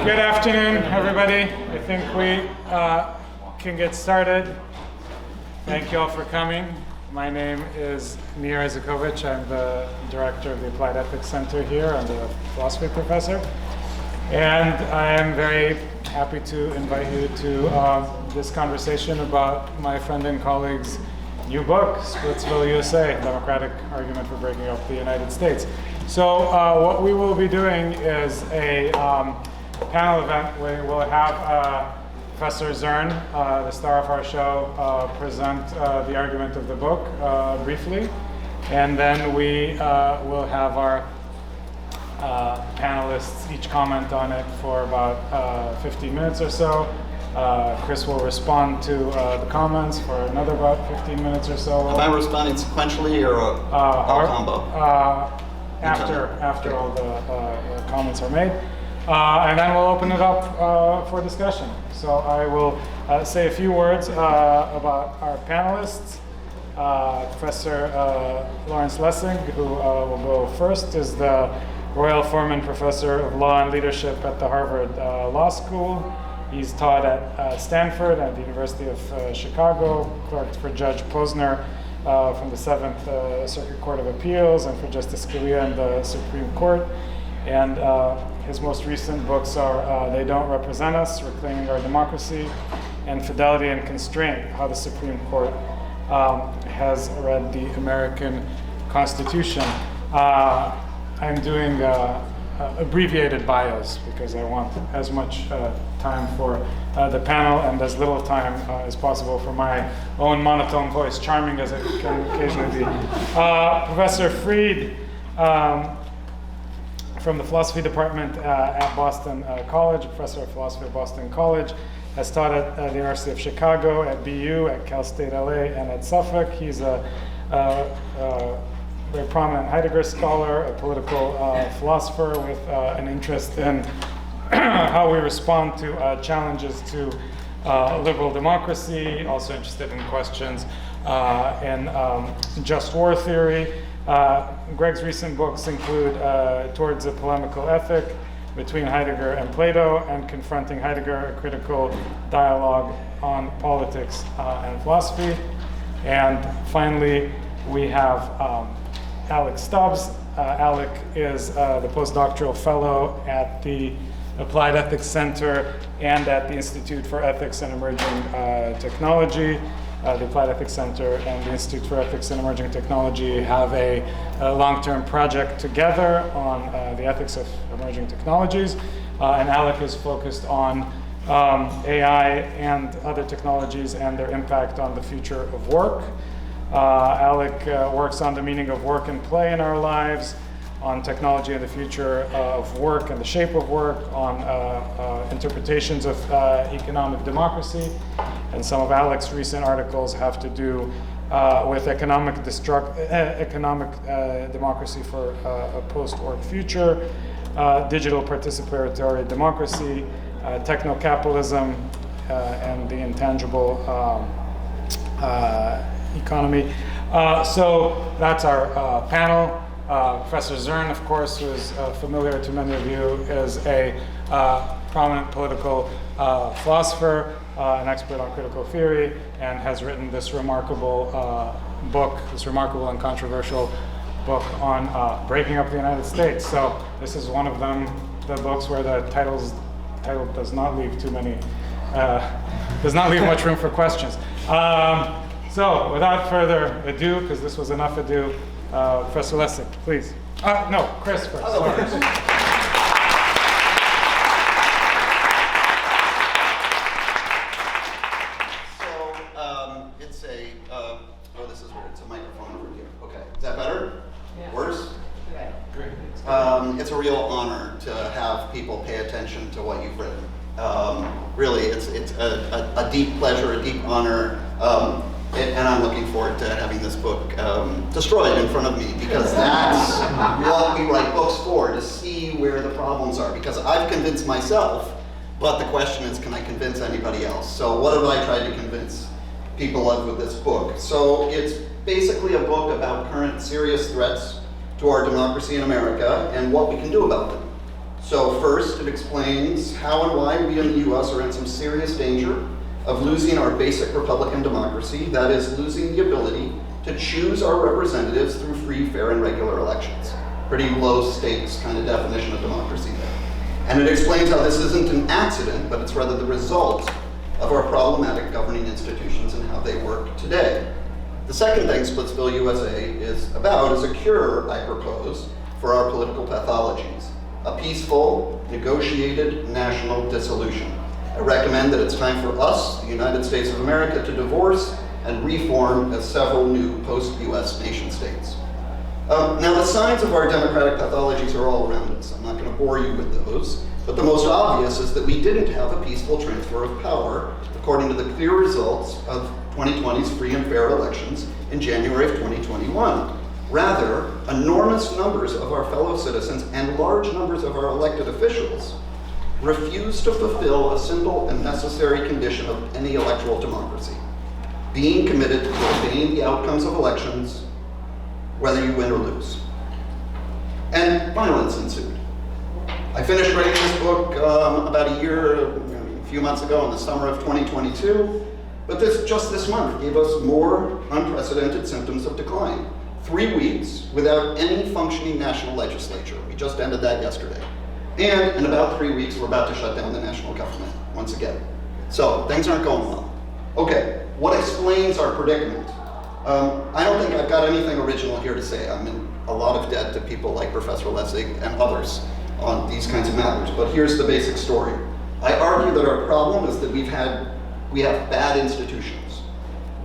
Good afternoon, everybody. I think we can get started. Thank you all for coming. My name is Nir Isakovich. I'm the director of the Applied Ethics Center here. I'm the philosophy professor. And I am very happy to invite you to this conversation about my friend and colleague's new book, Splitsville USA, Democratic Argument for Breaking Up the United States. So what we will be doing is a panel event where we'll have Professor Zurn, the star of our show, present the argument of the book briefly. And then we will have our panelists each comment on it for about 15 minutes or so. Chris will respond to the comments for another about 15 minutes or so. Am I responding sequentially or all combo? After all the comments are made. And then we'll open it up for discussion. So I will say a few words about our panelists. Professor Lawrence Lessig, who will go first, is the Royal Foreman Professor of Law and Leadership at the Harvard Law School. He's taught at Stanford and the University of Chicago, clerked for Judge Posner from the 7th Circuit Court of Appeals and for Justice Scalia in the Supreme Court. And his most recent books are They Don't Represent Us, Reclaiming Our Democracy, and Fidelity and Constraint, How the Supreme Court has Read the American Constitution. I'm doing abbreviated bios because I want as much time for the panel and as little time as possible for my own monotone voice, charming as it can occasionally be. Professor Fried from the philosophy department at Boston College, professor of philosophy at Boston College, has taught at the University of Chicago, at BU, at Cal State LA, and at Suffolk. He's a very prominent Heidegger scholar, a political philosopher with an interest in how we respond to challenges to liberal democracy, also interested in questions in just war theory. Greg's recent books include Towards a Polemical Ethic, Between Heidegger and Plato, and Confronting Heidegger, a critical dialogue on politics and philosophy. And finally, we have Alec Stubbs. Alec is the postdoctoral fellow at the Applied Ethics Center and at the Institute for Ethics and Emerging Technology. The Applied Ethics Center and the Institute for Ethics and Emerging Technology have a long-term project together on the ethics of emerging technologies. And Alec is focused on AI and other technologies and their impact on the future of work. Alec works on the meaning of work and play in our lives, on technology and the future of work and the shape of work, on interpretations of economic democracy. And some of Alec's recent articles have to do with economic democracy for a post-work future, digital participatory democracy, techno-capitalism, and the intangible economy. So that's our panel. Professor Zurn, of course, who is familiar to many of you, is a prominent political philosopher, an expert on critical theory, and has written this remarkable book, this remarkable and controversial book on breaking up the United States. So this is one of them, the books where the title does not leave much room for questions. So without further ado, because this was enough ado, Professor Lessig, please. No, Chris first. Sorry. This is weird. It's a microphone over here. Okay, is that better? Yeah. Worse? Okay. Great. It's a real honor to have people pay attention to what you've written. Really, it's a deep pleasure, a deep honor. And I'm looking forward to having this book destroyed in front of me, because that's what we write books for, to see where the problems are. Because I've convinced myself, but the question is, can I convince anybody else? So what have I tried to convince people of with this book? So it's basically a book about current serious threats to our democracy in America and what we can do about them. So first, it explains how and why we in the US are in some serious danger of losing our basic Republican democracy, that is, losing the ability to choose our representatives through free, fair, and regular elections. Pretty low stakes kind of definition of democracy there. And it explains how this isn't an accident, but it's rather the result of our problematic governing institutions and how they work today. The second thing Splitsville USA is about is a cure, I propose, for our political pathologies. A peaceful, negotiated national dissolution. I recommend that it's time for us, the United States of America, to divorce and reform as several new post-US nation states. Now, the signs of our democratic pathologies are all around us. I'm not going to bore you with those, but the most obvious is that we didn't have a peaceful transfer of power, according to the clear results of 2020's free and fair elections in January of 2021. Rather, enormous numbers of our fellow citizens and large numbers of our elected officials refuse to fulfill a simple and necessary condition of any electoral democracy: being committed to obeying the outcomes of elections, whether you win or lose. And violence ensued. I finished writing this book about a few months ago in the summer of 2022, but just this month gave us more unprecedented symptoms of decline. 3 weeks without any functioning national legislature. We just ended that yesterday. And in about 3 weeks, we're about to shut down the national government once again. So things aren't going well. Okay, what explains our predicament? I don't think I've got anything original here to say. I'm in a lot of debt to people like Professor Lessig and others on these kinds of matters, but here's the basic story. I argue that our problem is that we have bad institutions,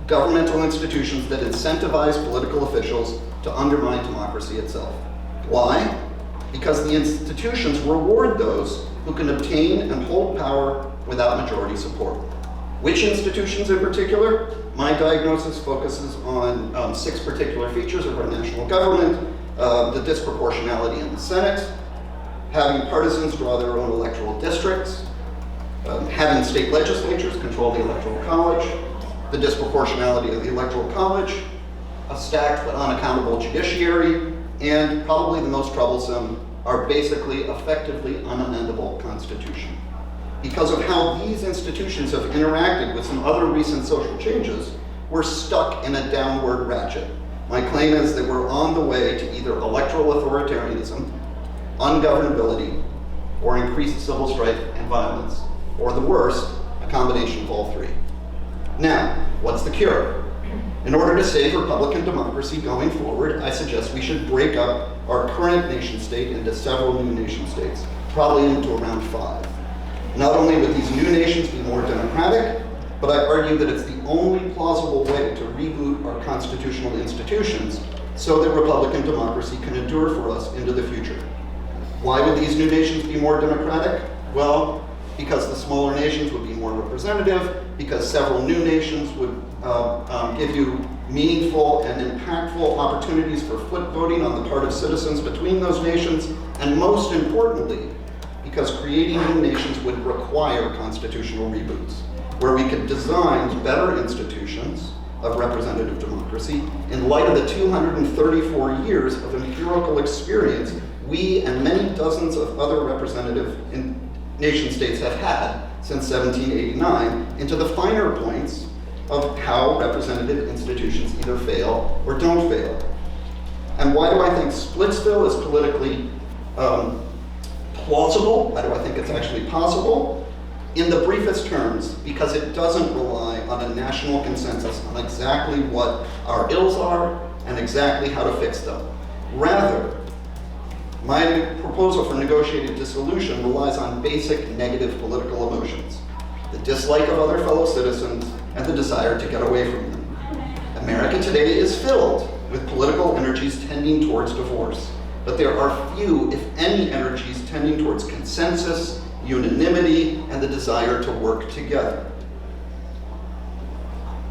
governmental institutions that incentivize political officials to undermine democracy itself. Why? Because the institutions reward those who can obtain and hold power without majority support. Which institutions in particular? My diagnosis focuses on 6 particular features of our national government: the disproportionality in the Senate, having partisans draw their own electoral districts, having state legislatures control the electoral college, the disproportionality of the electoral college, a stacked but unaccountable judiciary, and probably the most troublesome, our basically effectively unamendable Constitution. Because of how these institutions have interacted with some other recent social changes, we're stuck in a downward ratchet. My claim is that we're on the way to either electoral authoritarianism, ungovernability, or increased civil strife and violence, or the worst, a combination of all 3. Now, what's the cure? In order to save Republican democracy going forward, I suggest we should break up our current nation state into several new nation states, probably into around 5. Not only would these new nations be more democratic, but I argue that it's the only plausible way to reboot our constitutional institutions so that Republican democracy can endure for us into the future. Why would these new nations be more democratic? Well, because the smaller nations would be more representative, because several new nations would give you meaningful and impactful opportunities for flip voting on the part of citizens between those nations, and most importantly, because creating new nations would require constitutional reboots, where we could design better institutions of representative democracy in light of the 234 years of empirical experience we and many dozens of other representative nation states have had since 1789, into the finer points of how representative institutions either fail or don't fail. And why do I think Splitsville is politically plausible? Why do I think it's actually possible? In the briefest terms, because it doesn't rely on a national consensus on exactly what our ills are and exactly how to fix them. Rather, my proposal for negotiated dissolution relies on basic negative political emotions: the dislike of other fellow citizens and the desire to get away from them. America today is filled with political energies tending towards divorce, but there are few, if any, energies tending towards consensus, unanimity, and the desire to work together.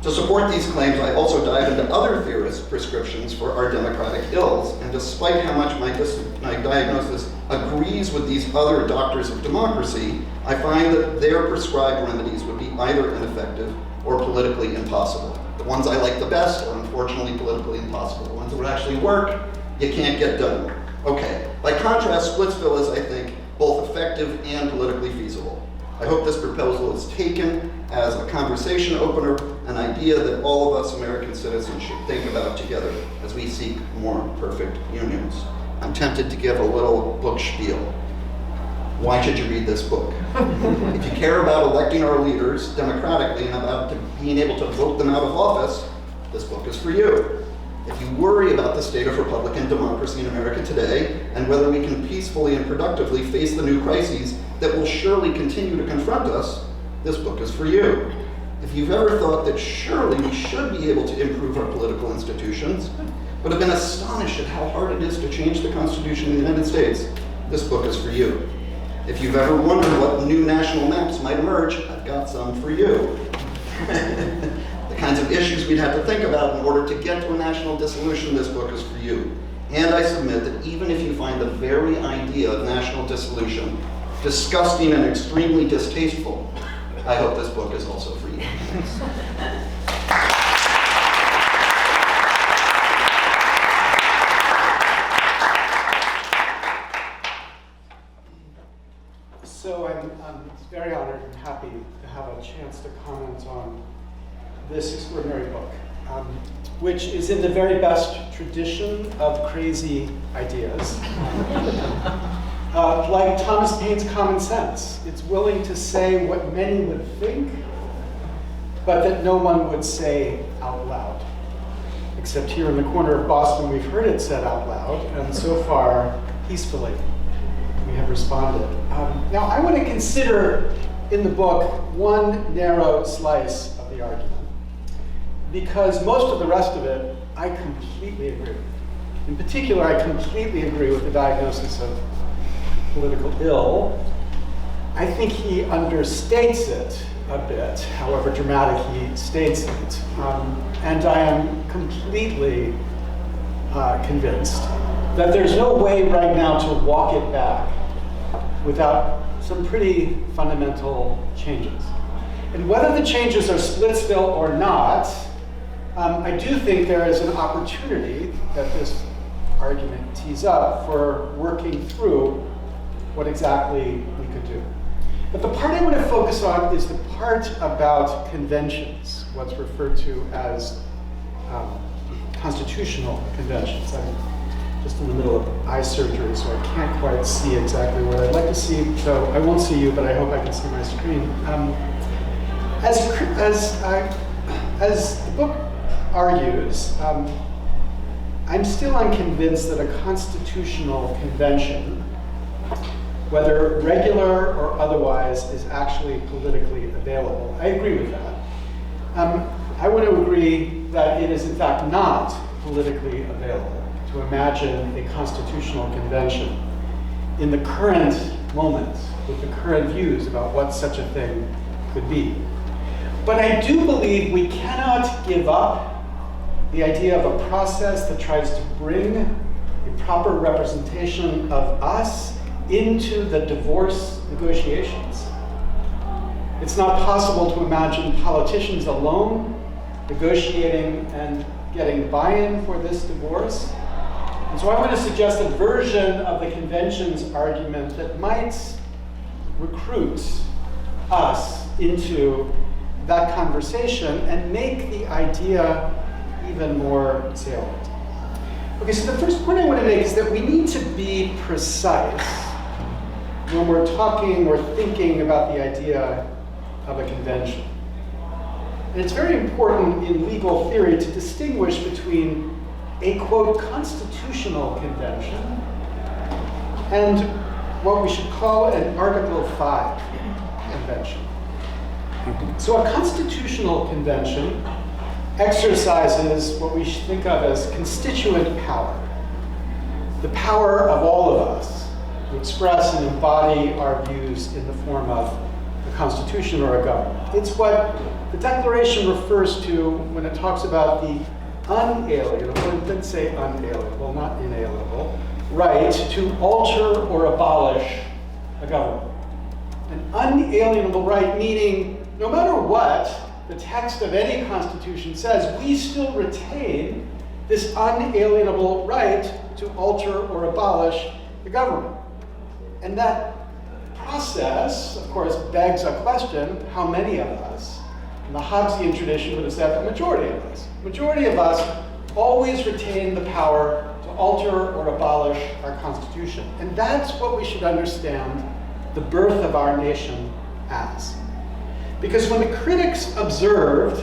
To support these claims, I also dive into other theorists' prescriptions for our democratic ills, and despite how much my diagnosis agrees with these other doctors of democracy, I find that their prescribed remedies would be either ineffective or politically impossible. The ones I like the best are unfortunately politically impossible. The ones that would actually work, you can't get done. Okay, by contrast, Splitsville is, I think, both effective and politically feasible. I hope this proposal is taken as a conversation opener, an idea that all of us American citizens should think about together as we seek more perfect unions. I'm tempted to give a little book spiel. Why should you read this book? If you care about electing our leaders democratically and about being able to vote them out of office, this book is for you. If you worry about the state of Republican democracy in America today and whether we can peacefully and productively face the new crises that will surely continue to confront us, this book is for you. If you've ever thought that surely we should be able to improve our political institutions, but have been astonished at how hard it is to change the Constitution of the United States, this book is for you. If you've ever wondered what new national maps might emerge, I've got some for you. The kinds of issues we'd have to think about in order to get to a national dissolution, this book is for you. And I submit that even if you find the very idea of national dissolution disgusting and extremely distasteful, I hope this book is also for you. So I'm very honored and happy to have a chance to comment on this extraordinary book, which is in the very best tradition of crazy ideas. Like Thomas Paine's Common Sense, it's willing to say what many would think, but that no one would say out loud. Except here in the corner of Boston, we've heard it said out loud, and so far, peacefully, we have responded. Now, I want to consider in the book one narrow slice of the argument, because most of the rest of it, I completely agree with. In particular, I completely agree with the diagnosis of political ill. I think he understates it a bit, however dramatic he states it. And I am completely convinced that there's no way right now to walk it back without some pretty fundamental changes. And whether the changes are Splitsville or not, I do think there is an opportunity that this argument tees up for working through what exactly we could do. But the part I want to focus on is the part about conventions, what's referred to as constitutional conventions. I'm just in the middle of eye surgery, so I can't quite see exactly what I'd like to see, so I won't see you, but I hope I can see my screen. As the book argues, I'm still unconvinced that a constitutional convention, whether regular or otherwise, is actually politically available. I agree with that. I want to agree that it is in fact not politically available to imagine a constitutional convention in the current moment with the current views about what such a thing could be. But I do believe we cannot give up the idea of a process that tries to bring a proper representation of us into the divorce negotiations. It's not possible to imagine politicians alone negotiating and getting buy-in for this divorce. And so I want to suggest a version of the convention's argument that might recruit us into that conversation and make the idea even more salient. Okay, so the first point I want to make is that we need to be precise when we're talking or thinking about the idea of a convention. And it's very important in legal theory to distinguish between a, quote, constitutional convention and what we should call an Article 5 convention. So a constitutional convention exercises what we should think of as constituent power, the power of all of us to express and embody our views in the form of a constitution or a government. It's what the Declaration refers to when it talks about the unalienable, it didn't say unalienable, not inalienable, right to alter or abolish a government. An unalienable right meaning no matter what the text of any constitution says, we still retain this unalienable right to alter or abolish the government. And that process, of course, begs a question: how many of us? In the Hobbesian tradition would have said a majority of us. Majority of us always retain the power to alter or abolish our Constitution. And that's what we should understand the birth of our nation as. Because when the critics observed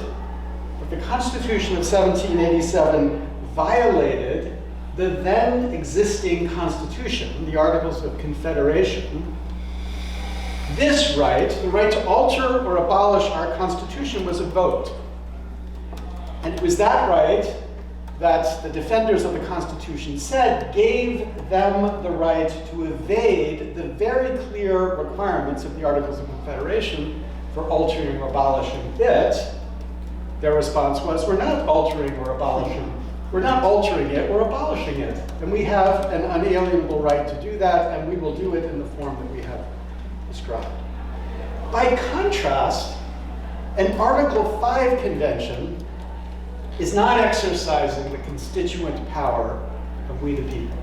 that the Constitution of 1787 violated the then existing Constitution, the Articles of Confederation, this right, the right to alter or abolish our Constitution, was a vote. And it was that right that the defenders of the Constitution said gave them the right to evade the very clear requirements of the Articles of Confederation for altering or abolishing it. Their response was, we're not altering or abolishing. We're not altering it, we're abolishing it. And we have an unalienable right to do that, and we will do it in the form that we have described. By contrast, an Article 5 convention is not exercising the constituent power of we the people.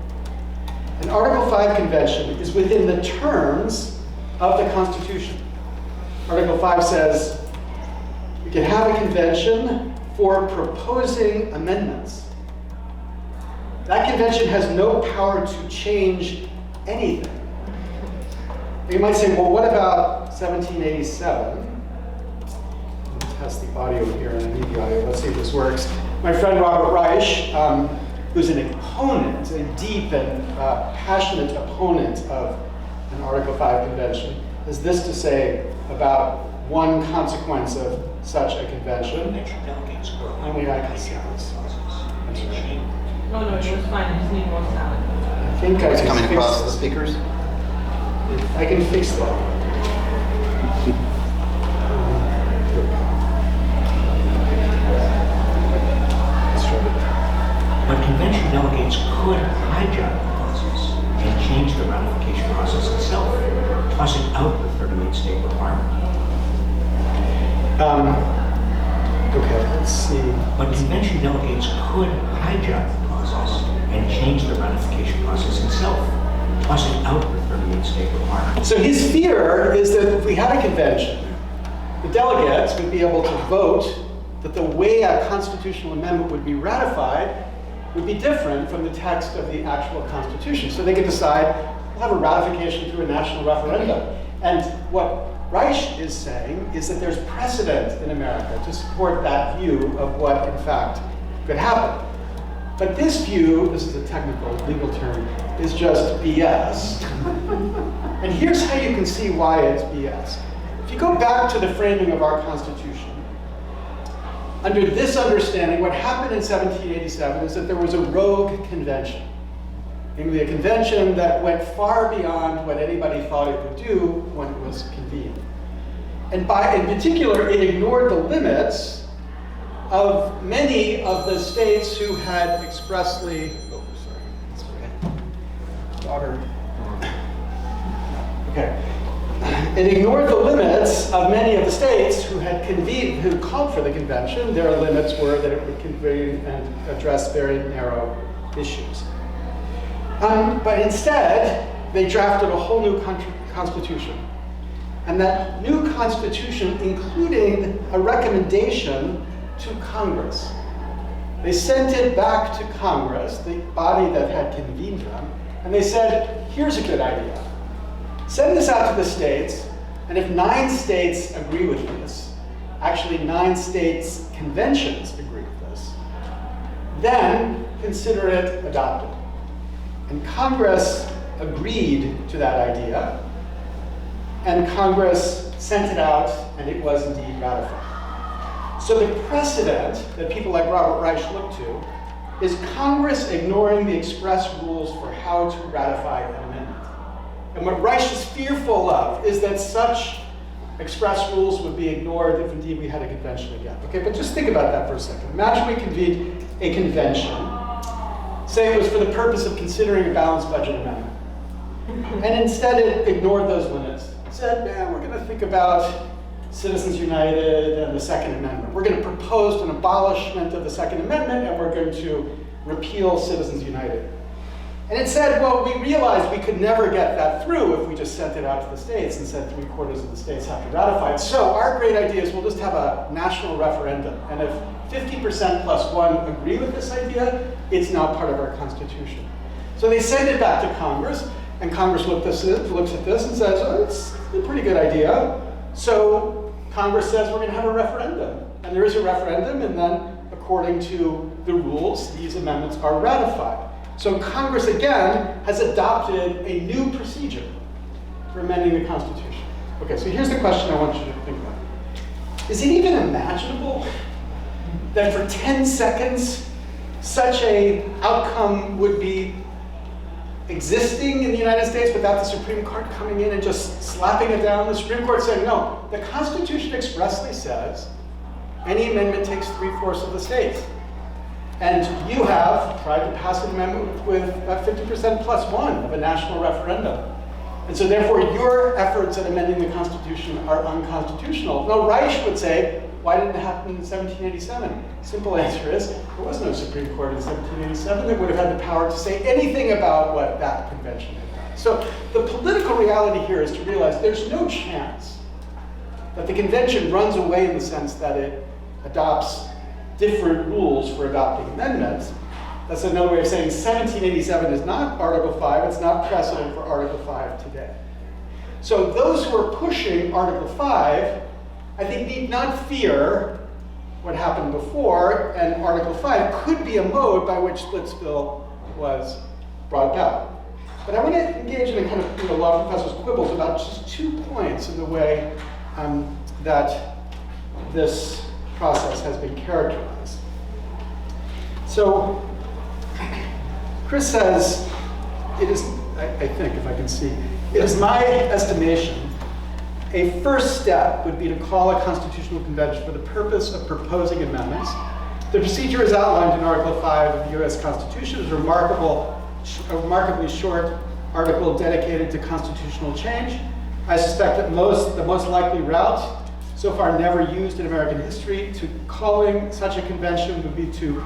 An Article 5 convention is within the terms of the Constitution. Article 5 says we can have a convention for proposing amendments. That convention has no power to change anything. You might say, well, what about 1787? Let me test the audio here, and I need the audio. Let's see if this works. My friend Robert Reich, who's an opponent, a deep and passionate opponent of an Article 5 convention, has this to say about one consequence of such a convention. Only I can see this. That's right. No, it was fine. I just need more sound. I think I It's can coming fix across the this. speakers. I can fix that. But convention delegates could hijack the process and change the ratification process itself, tossing out the 38-state requirement. Okay, let's see. But convention delegates could hijack the process and change the ratification process itself, tossing out the 38-state requirement. So his fear is that if we had a convention, the delegates would be able to vote that the way a constitutional amendment would be ratified would be different from the text of the actual Constitution. So they could decide, we'll have a ratification through a national referendum. And what Reich is saying is that there's precedent in America to support that view of what, in fact, could happen. But this view, this is a technical legal term, is just BS. And here's how you can see why it's BS. If you go back to the framing of our Constitution, under this understanding, what happened in 1787 is that there was a rogue convention. Namely, a convention that went far beyond what anybody thought it would do when it was convened. And in particular, it ignored the limits of many of the states who had expressly, It ignored the limits of many of the states who had convened, who called for the convention. Their limits were that it would convene and address very narrow issues. But instead, they drafted a whole new constitution. And that new constitution included a recommendation to Congress. They sent it back to Congress, the body that had convened them, and they said, here's a good idea. Send this out to the states, and if 9 states agree with this, actually 9 states' conventions agree with this, then consider it adopted. And Congress agreed to that idea, and Congress sent it out, and it was indeed ratified. So the precedent that people like Robert Reich look to is Congress ignoring the express rules for how to ratify an amendment. And what Reich is fearful of is that such express rules would be ignored if indeed we had a convention again. Okay, but just think about that for a second. Imagine we convened a convention. Say it was for the purpose of considering a balanced budget amendment. And instead it ignored those limits. It said, man, we're gonna think about Citizens United and the Second Amendment. We're gonna propose an abolishment of the Second Amendment, and we're going to repeal Citizens United. And it said, well, we realized we could never get that through if we just sent it out to the states and said 3/4 of the states have to ratify it. So our great idea is we'll just have a national referendum. And if 50% plus 1 agree with this idea, it's now part of our Constitution. So they send it back to Congress, and Congress looks at this and says, oh, it's a pretty good idea. So Congress says we're going to have a referendum. And there is a referendum, and then according to the rules, these amendments are ratified. So Congress, again, has adopted a new procedure for amending the Constitution. Okay, so here's the question I want you to think about. Is it even imaginable that for 10 seconds, such an outcome would be existing in the United States without the Supreme Court coming in and just slapping it down? The Supreme Court saying, no, the Constitution expressly says any amendment takes 3/4 of the states. And you have tried to pass an amendment with 50% plus 1 of a national referendum. And so therefore your efforts at amending the Constitution are unconstitutional. Now Reich would say, why didn't it happen in 1787? Simple answer is, there was no Supreme Court in 1787 that would have had the power to say anything about what that convention had done. So the political reality here is to realize there's no chance that the convention runs away in the sense that it adopts different rules for adopting amendments. That's another way of saying 1787 is not Article 5, it's not precedent for Article 5 today. So those who are pushing Article 5, I think, need not fear what happened before, and Article 5 could be a mode by which Splitsville was brought about. But I want to engage in a kind of law professor's quibbles about just 2 points in the way that this process has been characterized. So Chris says, it is, I think, if I can see, it is my estimation, a first step would be to call a constitutional convention for the purpose of proposing amendments. The procedure is outlined in Article 5 of the US Constitution. It's a remarkably short article dedicated to constitutional change. I suspect that the most likely route, so far never used in American history, to calling such a convention would be to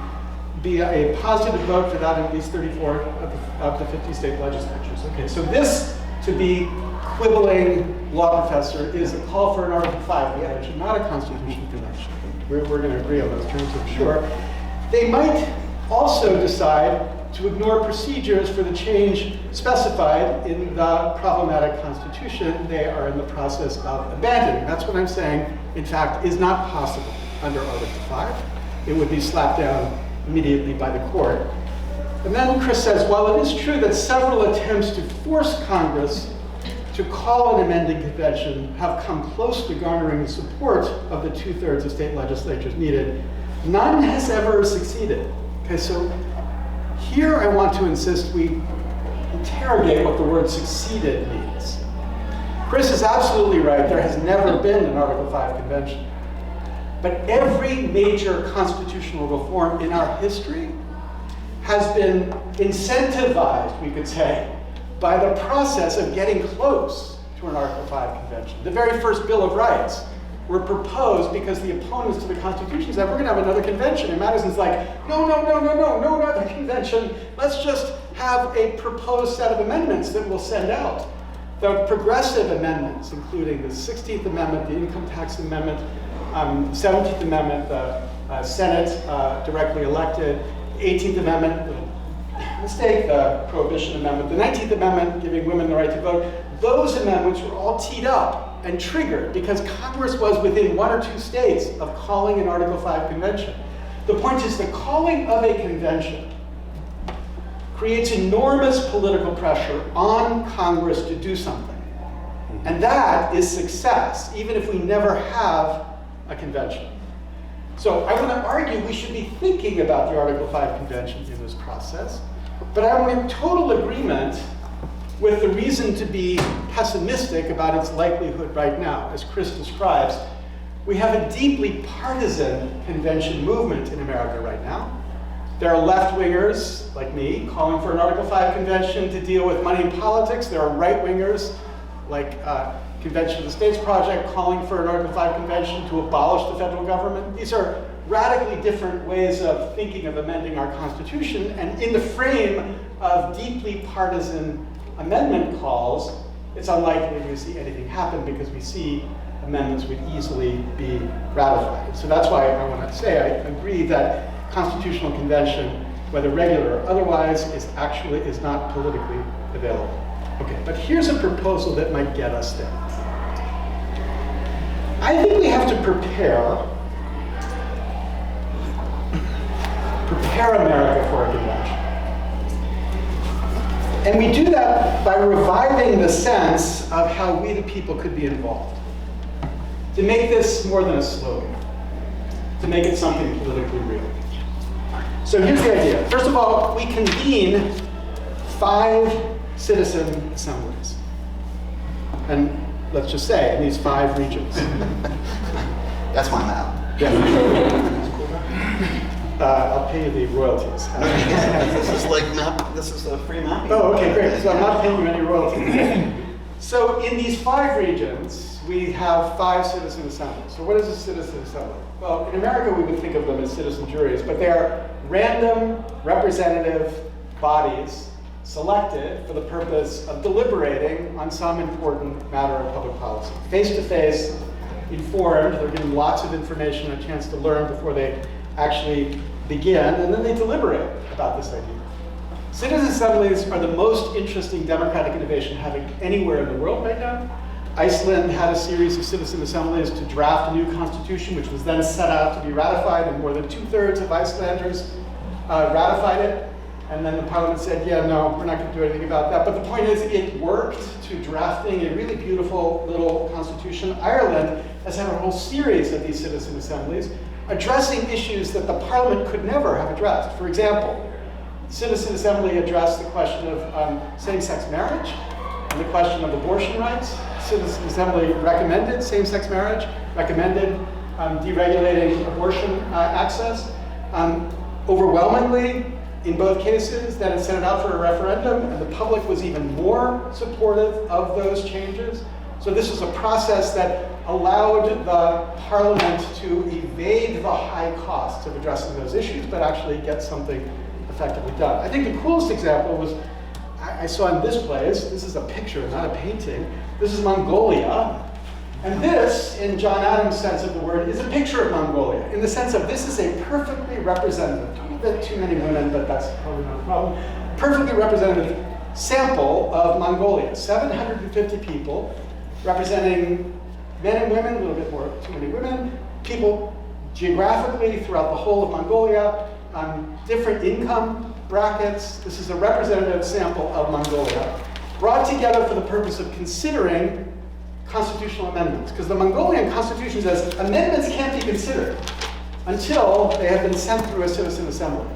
be a positive vote for that in at least 34 of the 50 state legislatures. Okay, so this, to be quibbling law professor, is a call for an Article 5 convention, not a constitutional convention. We're going to agree on those terms, I'm sure. They might also decide to ignore procedures for the change specified in the problematic Constitution they are in the process of abandoning. That's what I'm saying, in fact, is not possible under Article 5. It would be slapped down immediately by the court. And then Chris says, while it is true that several attempts to force Congress to call an amending convention have come close to garnering the support of the 2/3 of state legislatures needed, none has ever succeeded. Okay, so here I want to insist we interrogate what the word succeeded means. Chris is absolutely right, there has never been an Article 5 convention. But every major constitutional reform in our history has been incentivized, we could say, by the process of getting close to an Article 5 convention. The very first Bill of Rights were proposed because the opponents to the Constitution said, we're going to have another convention. And Madison's like, no, not the convention. Let's just have a proposed set of amendments that we'll send out. The progressive amendments, including the 16th Amendment, the Income Tax Amendment, 17th Amendment, the Senate directly elected, 18th Amendment, mistake, the Prohibition Amendment, the 19th Amendment giving women the right to vote. Those amendments were all teed up and triggered because Congress was within 1 or 2 states of calling an Article 5 convention. The point is the calling of a convention creates enormous political pressure on Congress to do something. And that is success, even if we never have a convention. So I want to argue we should be thinking about the Article 5 convention in this process, but I'm in total agreement with the reason to be pessimistic about its likelihood right now. As Chris describes, we have a deeply partisan convention movement in America right now. There are left-wingers, like me, calling for an Article 5 convention to deal with money and politics. There are right-wingers, like Convention of the States Project, calling for an Article 5 convention to abolish the federal government. These are radically different ways of thinking of amending our Constitution, and in the frame of deeply partisan amendment calls, it's unlikely to see anything happen because we see amendments would easily be ratified. So that's why I want to say I agree that constitutional convention, whether regular or otherwise, is not politically available. Okay, but here's a proposal that might get us there. I think we have to prepare America for a convention. And we do that by reviving the sense of how we the people could be involved. To make this more than a slogan, to make it something politically real. So here's the idea. First of all, we convene 5 citizen assemblies. And let's just say, in these 5 regions. That's my map. I'll pay you the royalties. This is a free map. Oh, okay, great. So I'm not paying you any royalties. So in these 5 regions, we have 5 citizen assemblies. So what is a citizen assembly? Well, in America, we would think of them as citizen juries, but they are random representative bodies selected for the purpose of deliberating on some important matter of public policy. Face-to-face, informed, they're given lots of information, a chance to learn before they actually begin, and then they deliberate about this idea. Citizen assemblies are the most interesting democratic innovation happening anywhere in the world right now. Iceland had a series of citizen assemblies to draft a new constitution, which was then set out to be ratified, and more than 2/3 of Icelanders ratified it. And then the parliament said, yeah, no, we're not going to do anything about that. But the point is, it worked to drafting a really beautiful little constitution. Ireland has had a whole series of these citizen assemblies addressing issues that the parliament could never have addressed. For example, the Citizen Assembly addressed the question of same-sex marriage and the question of abortion rights. The Citizen Assembly recommended same-sex marriage, recommended deregulating abortion access. Overwhelmingly, in both cases, then it sent it out for a referendum, and the public was even more supportive of those changes. So this was a process that allowed the parliament to evade the high costs of addressing those issues, but actually get something effectively done. I think the coolest example was, I saw in this place, this is a picture, not a painting. This is Mongolia. And this, in John Adams' sense of the word, is a picture of Mongolia, in the sense of this is a perfectly representative, a bit too many women, but that's probably not a problem, perfectly representative sample of Mongolia. 750 people, representing men and women, a little bit more, too many women, people geographically throughout the whole of Mongolia, different income brackets. This is a representative sample of Mongolia, brought together for the purpose of considering constitutional amendments. Because the Mongolian constitution says amendments can't be considered until they have been sent through a citizen assembly.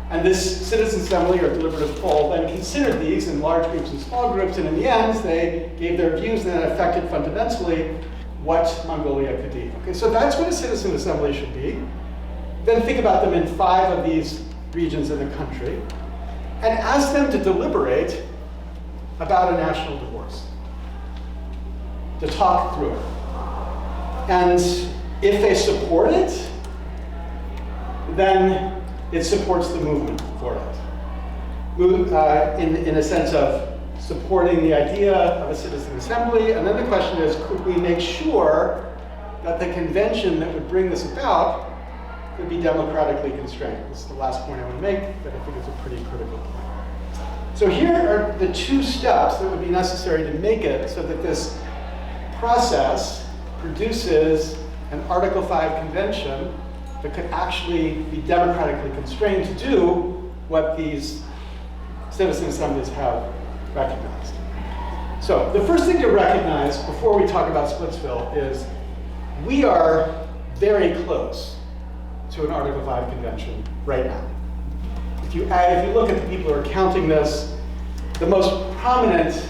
And this citizen assembly, or deliberative poll, then considered these in large groups and small groups, and in the end, they gave their views that affected fundamentally what Mongolia could be. Okay, so that's what a citizen assembly should be. Then think about them in 5 of these regions in the country, and ask them to deliberate about a national divorce, to talk through it. And if they support it, then it supports the movement for it. In a sense of supporting the idea of a citizen assembly. And then the question is, could we make sure that the convention that would bring this about could be democratically constrained? This is the last point I want to make, but I think it's a pretty critical point. So here are the 2 steps that would be necessary to make it so that this process produces an Article 5 convention that could actually be democratically constrained to do what these citizen assemblies have recognized. So the first thing to recognize before we talk about Splitsville is we are very close to an Article 5 convention right now. If you look at the people who are counting this, the most prominent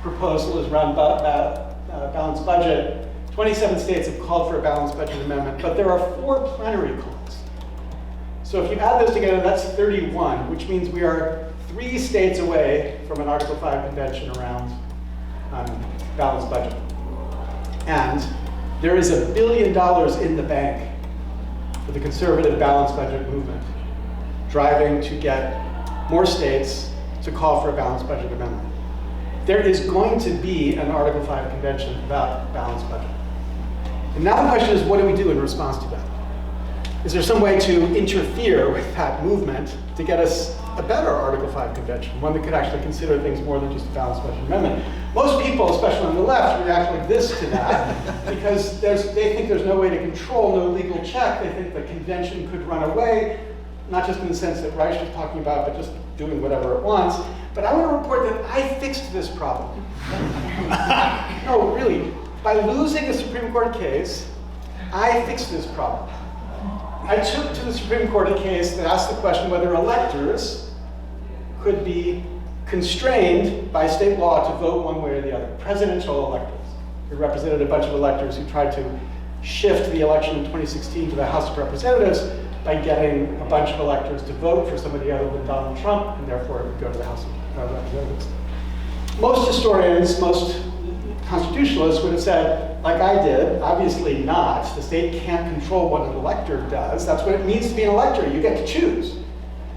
proposal is around balanced budget. 27 states have called for a balanced budget amendment, but there are 4 plenary calls. So if you add those together, that's 31, which means we are 3 states away from an Article 5 convention around balanced budget. And there is $1 billion in the bank for the conservative balanced budget movement, driving to get more states to call for a balanced budget amendment. There is going to be an Article 5 convention about balanced budget. And now the question is, what do we do in response to that? Is there some way to interfere with that movement to get us a better Article 5 convention, one that could actually consider things more than just a balanced budget amendment? Most people, especially on the left, react like this to that because they think there's no way to control, no legal check. They think the convention could run away, not just in the sense that Reich was talking about, but just doing whatever it wants. But I want to report that I fixed this problem. No, really. By losing a Supreme Court case, I fixed this problem. I took to the Supreme Court a case that asked the question whether electors could be constrained by state law to vote one way or the other. Presidential electors. It represented a bunch of electors who tried to shift the election in 2016 to the House of Representatives by getting a bunch of electors to vote for somebody other than Donald Trump, and therefore it would go to the House of Representatives. Most historians, most constitutionalists would have said, like I did, obviously not. The state can't control what an elector does. That's what it means to be an elector. You get to choose.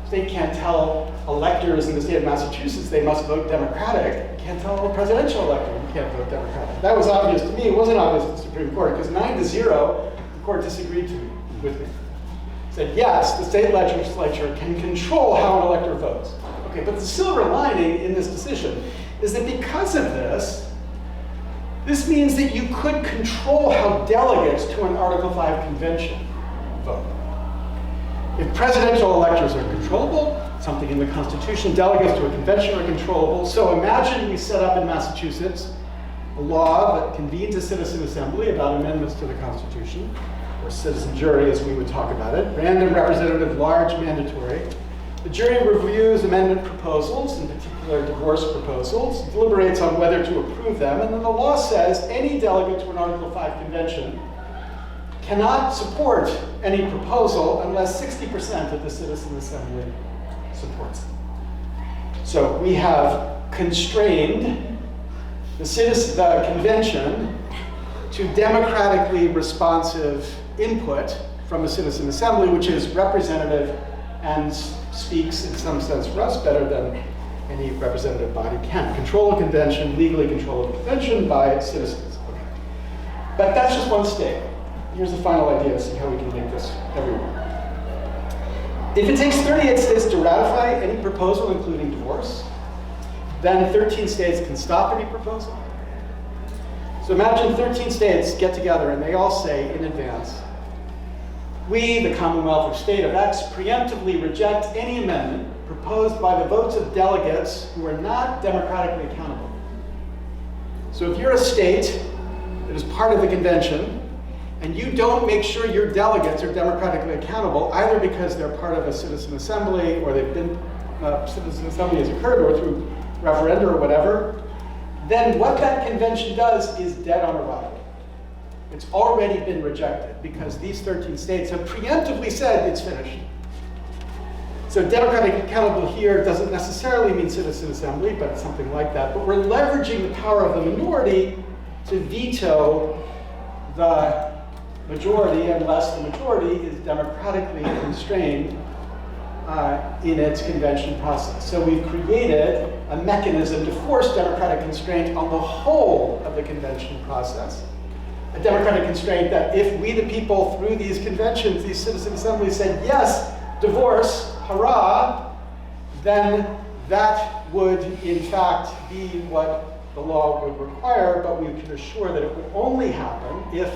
The state can't tell electors in the state of Massachusetts they must vote Democratic. You can't tell a presidential elector you can't vote Democratic. That was obvious to me. It wasn't obvious to the Supreme Court, because 9-0, the court disagreed with me. Said, yes, the state legislature can control how an elector votes. Okay, but the silver lining in this decision is that because of this, this means that you could control how delegates to an Article 5 convention vote. If presidential electors are controllable, something in the Constitution, delegates to a convention are controllable. So imagine we set up in Massachusetts a law that convenes a citizen assembly about amendments to the Constitution, or citizen jury as we would talk about it, random, representative, large, mandatory. The jury reviews amendment proposals, in particular divorce proposals, deliberates on whether to approve them, and then the law says any delegate to an Article 5 convention cannot support any proposal unless 60% of the citizen assembly supports it. So we have constrained the convention to democratically responsive input from a citizen assembly, which is representative and speaks in some sense for us better than any representative body can. Control a convention, legally control a convention by citizens. Okay. But that's just one state. Here's the final idea to see how we can make this everywhere. If it takes 38 states to ratify any proposal, including divorce, then 13 states can stop any proposal. So imagine 13 states get together and they all say in advance, we, the Commonwealth or State of X, preemptively reject any amendment proposed by the votes of delegates who are not democratically accountable. So if you're a state that is part of the convention, and you don't make sure your delegates are democratically accountable, either because they're part of a citizen assembly, or they've been, citizen assembly has occurred, or through referenda or whatever, then what that convention does is dead on arrival. It's already been rejected because these 13 states have preemptively said it's finished. So democratically accountable here doesn't necessarily mean citizen assembly, but something like that. But we're leveraging the power of the minority to veto the majority unless the majority is democratically constrained in its convention process. So we've created a mechanism to force democratic constraint on the whole of the convention process. A democratic constraint that if we the people through these conventions, these citizen assemblies said, yes, divorce, hurrah, then that would in fact be what the law would require, but we can assure that it would only happen if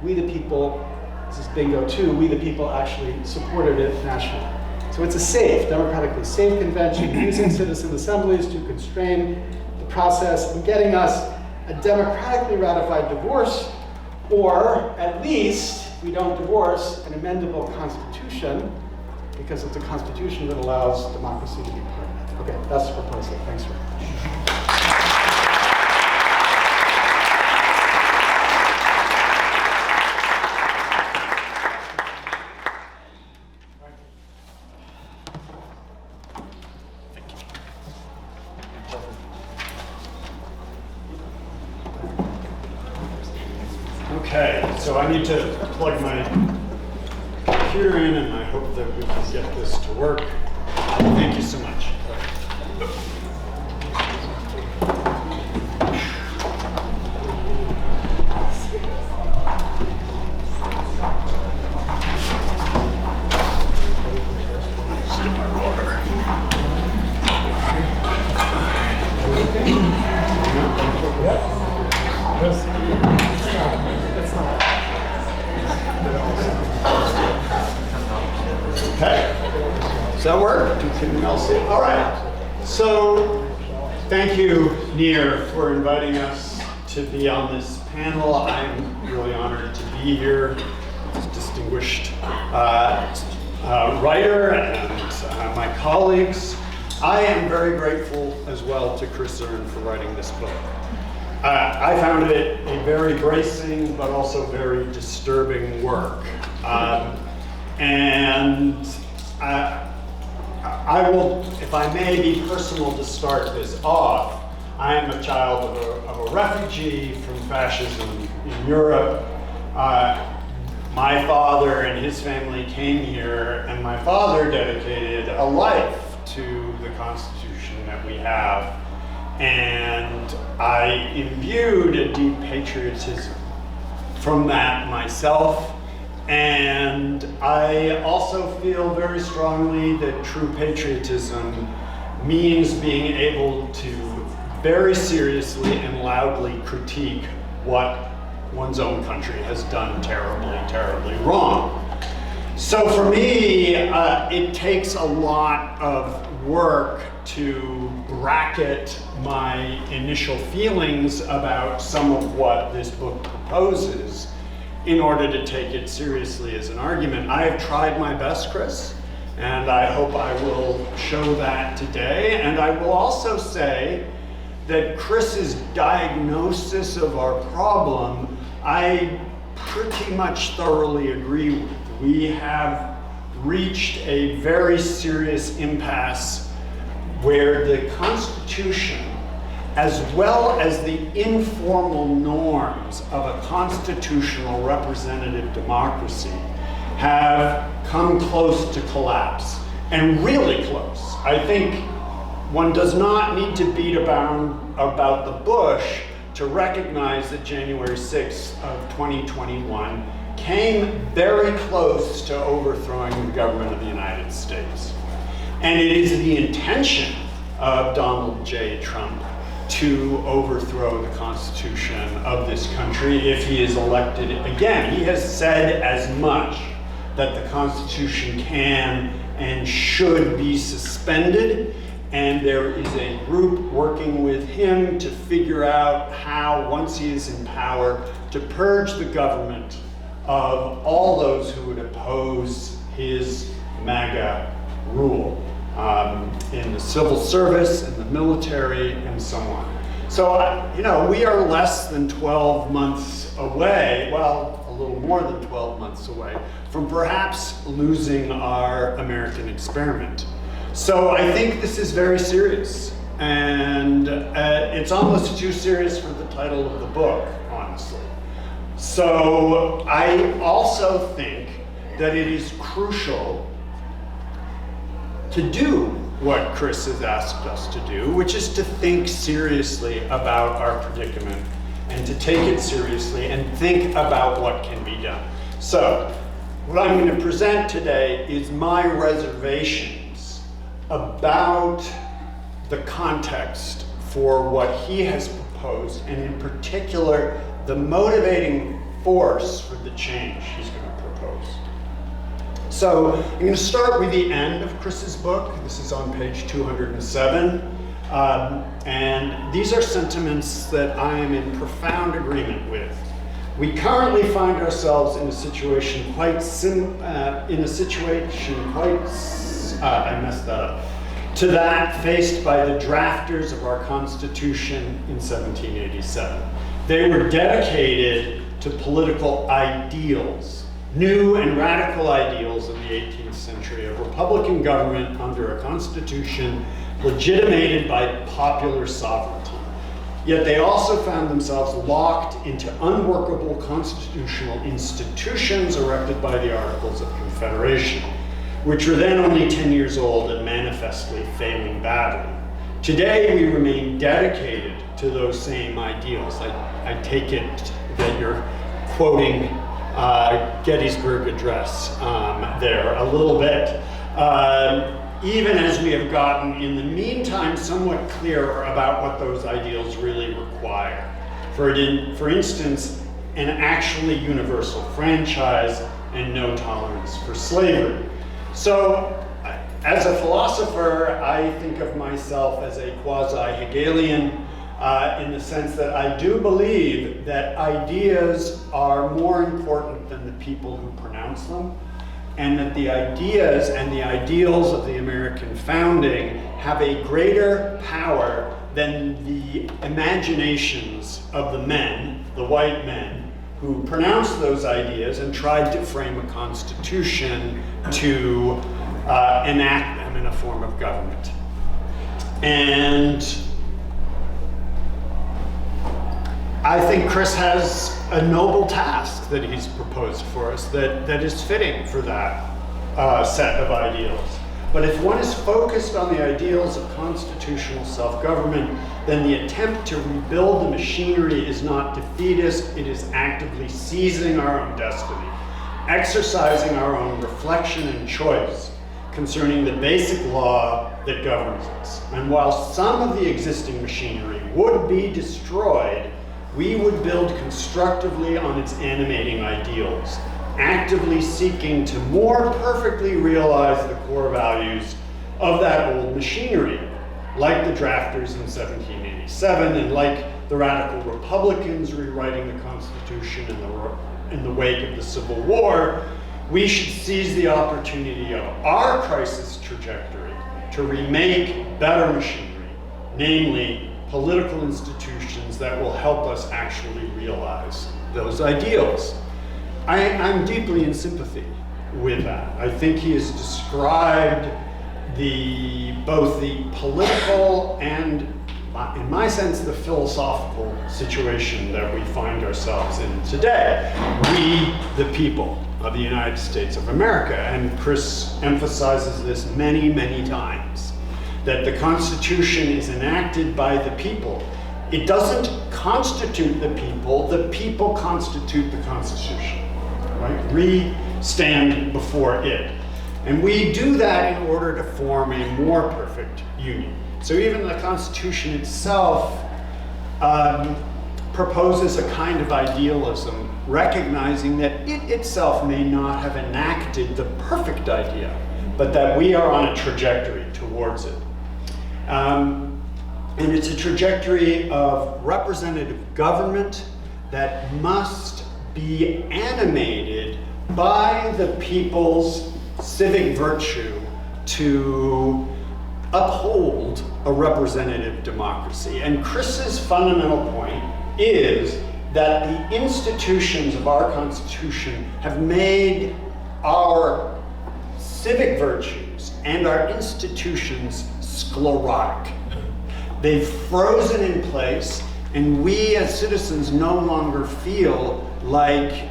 we the people, this is bingo too, we the people actually supported it nationally. So it's a safe, democratically safe convention using citizen assemblies to constrain the process and getting us a democratically ratified divorce, or at least we don't divorce an amendable constitution, because it's a constitution that allows democracy to be permanent. Okay, that's the proposal. Thanks very much. Okay, so I need to plug my computer in, and I hope that we can get this to work. Thank you so much. Okay. Does that work? Can you all see? All right. So, thank you, Nir, for inviting us to be on this panel. I'm really honored to be here. This distinguished writer and my colleagues. I am very grateful as well to Chris Zurn for writing this book. I found it a very bracing but also very disturbing work. And I will, if I may be personal to start this off, I am a child of a refugee from fascism in Europe. My father and his family came here, and my father dedicated a life to the Constitution that we have. And I imbued a deep patriotism from that myself. And I also feel very strongly that true patriotism means being able to very seriously and loudly critique what one's own country has done terribly, terribly wrong. So for me, it takes a lot of work to bracket my initial feelings about some of what this book proposes in order to take it seriously as an argument. I have tried my best, Chris, and I hope I will show that today. And I will also say that Chris's diagnosis of our problem, I pretty much thoroughly agree with. We have reached a very serious impasse where the Constitution, as well as the informal norms of a constitutional representative democracy, have come close to collapse, and really close. I think one does not need to beat about the bush to recognize that January 6th of 2021 came very close to overthrowing the government of the United States. And it is the intention of Donald J. Trump to overthrow the Constitution of this country if he is elected again. He has said as much, that the Constitution can and should be suspended, and there is a group working with him to figure out how, once he is in power, to purge the government of all those who would oppose his MAGA rule in the civil service, in the military, and so on. So, we are less than 12 months away, well, a little more than 12 months away, from perhaps losing our American experiment. So I think this is very serious, and it's almost too serious for the title of the book, honestly. So I also think that it is crucial to do what Chris has asked us to do, which is to think seriously about our predicament and to take it seriously and think about what can be done. So what I'm going to present today is my reservations about the context for what he has proposed, and in particular, the motivating force for the change he's going to propose. So I'm going to start with the end of Chris's book. This is on page 207. And these are sentiments that I am in profound agreement with. We currently find ourselves in a situation to that faced by the drafters of our Constitution in 1787. They were dedicated to political ideals, new and radical ideals in the 18th century of republican government under a constitution legitimated by popular sovereignty. Yet they also found themselves locked into unworkable constitutional institutions erected by the Articles of Confederation, which were then only 10 years old and manifestly failing badly. Today, we remain dedicated to those same ideals. I take it that you're quoting Gettysburg Address there a little bit. Even as we have gotten, in the meantime, somewhat clearer about what those ideals really require. For instance, an actually universal franchise and no tolerance for slavery. So, as a philosopher, I think of myself as a quasi-Hegelian in the sense that I do believe that ideas are more important than the people who pronounce them, and that the ideas and the ideals of the American founding have a greater power than the imaginations of the men, the white men, who pronounced those ideas and tried to frame a constitution to enact them in a form of government. And I think Chris has a noble task that he's proposed for us that is fitting for that set of ideals. But if one is focused on the ideals of constitutional self-government, then the attempt to rebuild the machinery is not defeatist, it is actively seizing our own destiny, exercising our own reflection and choice concerning the basic law that governs us. And while some of the existing machinery would be destroyed, we would build constructively on its animating ideals, actively seeking to more perfectly realize the core values of that old machinery, like the drafters in 1787 and like the radical Republicans rewriting the Constitution in the wake of the Civil War. We should seize the opportunity of our crisis trajectory to remake better machinery, namely political institutions that will help us actually realize those ideals. I'm deeply in sympathy with that. I think he has described both the political and, in my sense, the philosophical situation that we find ourselves in today. We, the people of the United States of America, and Chris emphasizes this many, many times, that the Constitution is enacted by the people. It doesn't constitute the people constitute the Constitution, right? We stand before it. And we do that in order to form a more perfect union. So even the Constitution itself proposes a kind of idealism, recognizing that it itself may not have enacted the perfect idea, but that we are on a trajectory towards it. And it's a trajectory of representative government that must be animated by the people's civic virtue to uphold a representative democracy. And Chris's fundamental point is that the institutions of our Constitution have made our civic virtues and our institutions sclerotic. They've frozen in place, and we as citizens no longer feel like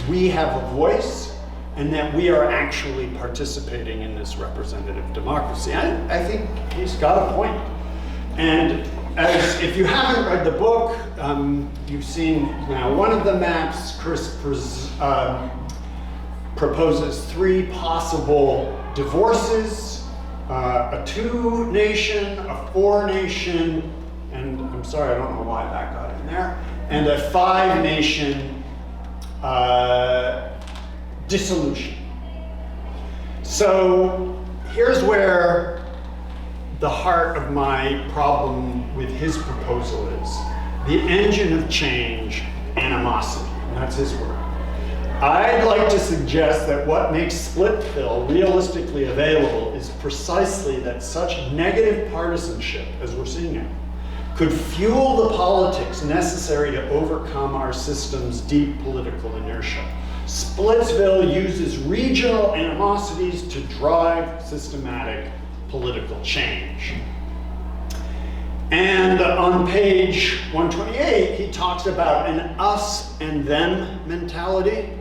we have a voice and that we are actually participating in this representative democracy. I think he's got a point. And if you haven't read the book, you've seen now one of the maps. Chris proposes 3 possible divorces, a 2-nation, a 4-nation, and I'm sorry, I don't know why that got in there, and a 5-nation dissolution. So here's where the heart of my problem with his proposal is. The engine of change, animosity, and that's his word. I'd like to suggest that what makes Splitsville realistically available is precisely that such negative partisanship, as we're seeing it, could fuel the politics necessary to overcome our system's deep political inertia. Splitsville uses regional animosities to drive systematic political change. And on page 128, he talks about an us and them mentality.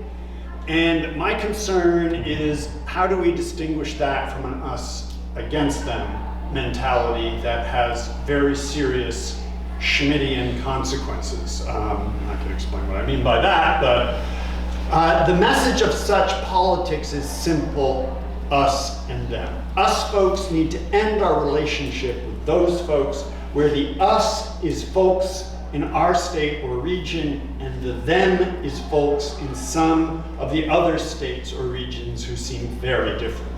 And my concern is, how do we distinguish that from an us against them mentality that has very serious Schmittian consequences. I can explain what I mean by that, but the message of such politics is simple: us and them. Us folks need to end our relationship with those folks, where the us is folks in our state or region, and the them is folks in some of the other states or regions who seem very different.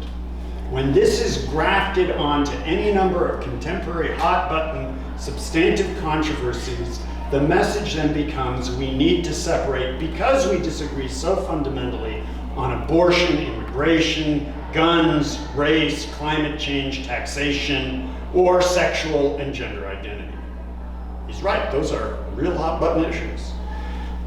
When this is grafted onto any number of contemporary hot-button substantive controversies, the message then becomes we need to separate because we disagree so fundamentally on abortion, immigration, guns, race, climate change, taxation, or sexual and gender identity. He's right, those are real hot-button issues.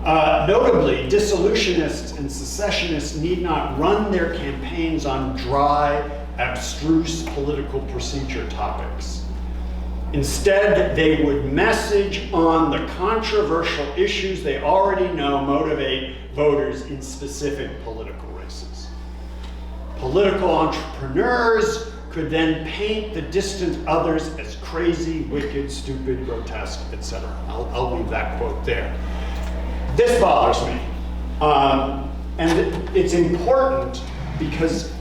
Notably, dissolutionists and secessionists need not run their campaigns on dry, abstruse political procedure topics. Instead, they would message on the controversial issues they already know motivate voters in specific political races. Political entrepreneurs could then paint the distant others as crazy, wicked, stupid, grotesque, etc. I'll leave that quote there. This bothers me. And it's important because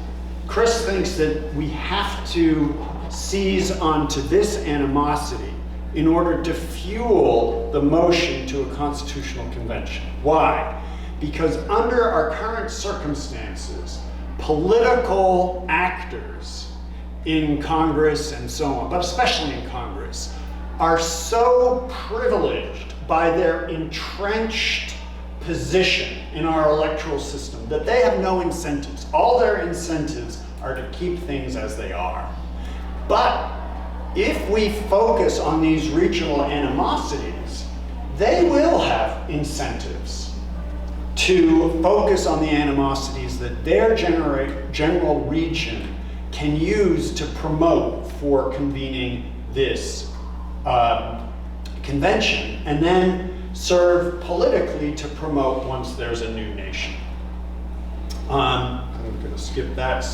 Chris thinks that we have to seize onto this animosity in order to fuel the motion to a constitutional convention. Why? Because under our current circumstances, political actors in Congress and so on, but especially in Congress, are so privileged by their entrenched position in our electoral system that they have no incentives. All their incentives are to keep things as they are. But if we focus on these regional animosities, they will have incentives to focus on the animosities that their general region can use to promote for convening this convention, and then serve politically to promote once there's a new nation. I'm going to skip that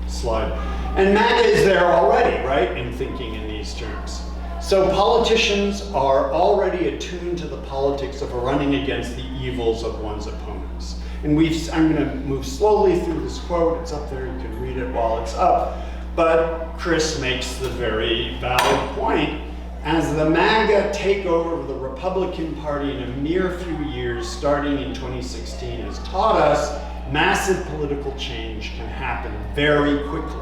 slide. And MAGA is there already, right, in thinking in these terms. So politicians are already attuned to the politics of running against the evils of one's opponents. And I'm going to move slowly through this quote. It's up there, you can read it while it's up. But Chris makes the very valid point. As the MAGA takeover of the Republican Party in a mere few years, starting in 2016, has taught us massive political change can happen very quickly.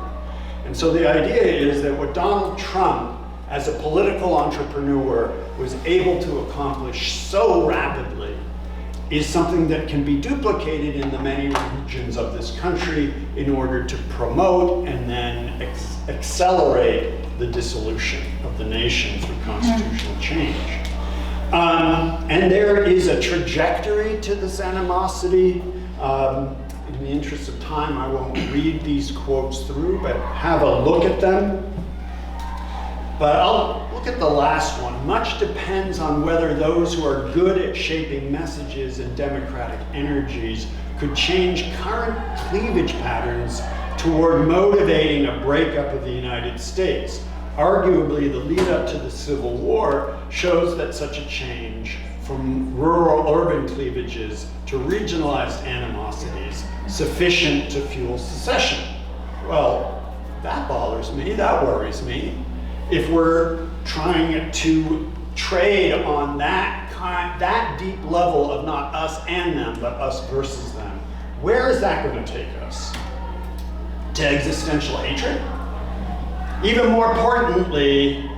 And so the idea is that what Donald Trump, as a political entrepreneur, was able to accomplish so rapidly is something that can be duplicated in the many regions of this country in order to promote and then accelerate the dissolution of the nation through constitutional change. And there is a trajectory to this animosity. In the interest of time, I won't read these quotes through, but have a look at them. But I'll look at the last one. Much depends on whether those who are good at shaping messages and democratic energies could change current cleavage patterns toward motivating a breakup of the United States. Arguably, the lead up to the Civil War shows that such a change from rural-urban cleavages to regionalized animosities sufficient to fuel secession. Well, that bothers me, that worries me. If we're trying to trade on that deep level of not us and them, but us versus them, where is that going to take us? To existential hatred? Even more importantly,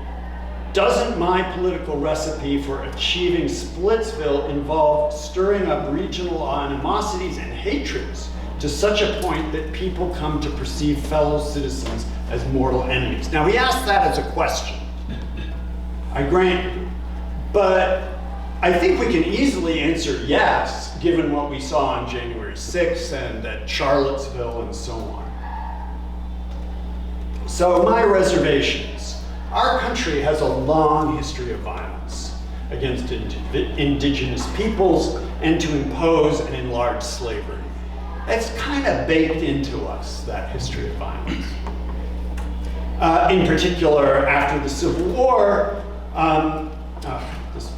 doesn't my political recipe for achieving Splitsville involve stirring up regional animosities and hatreds to such a point that people come to perceive fellow citizens as mortal enemies? Now, he asked that as a question. I grant you. But I think we can easily answer yes, given what we saw on January 6th and at Charlottesville and so on. So my reservations. Our country has a long history of violence against indigenous peoples and to impose and enlarge slavery. It's kind of baked into us, that history of violence. in particular after the Civil War.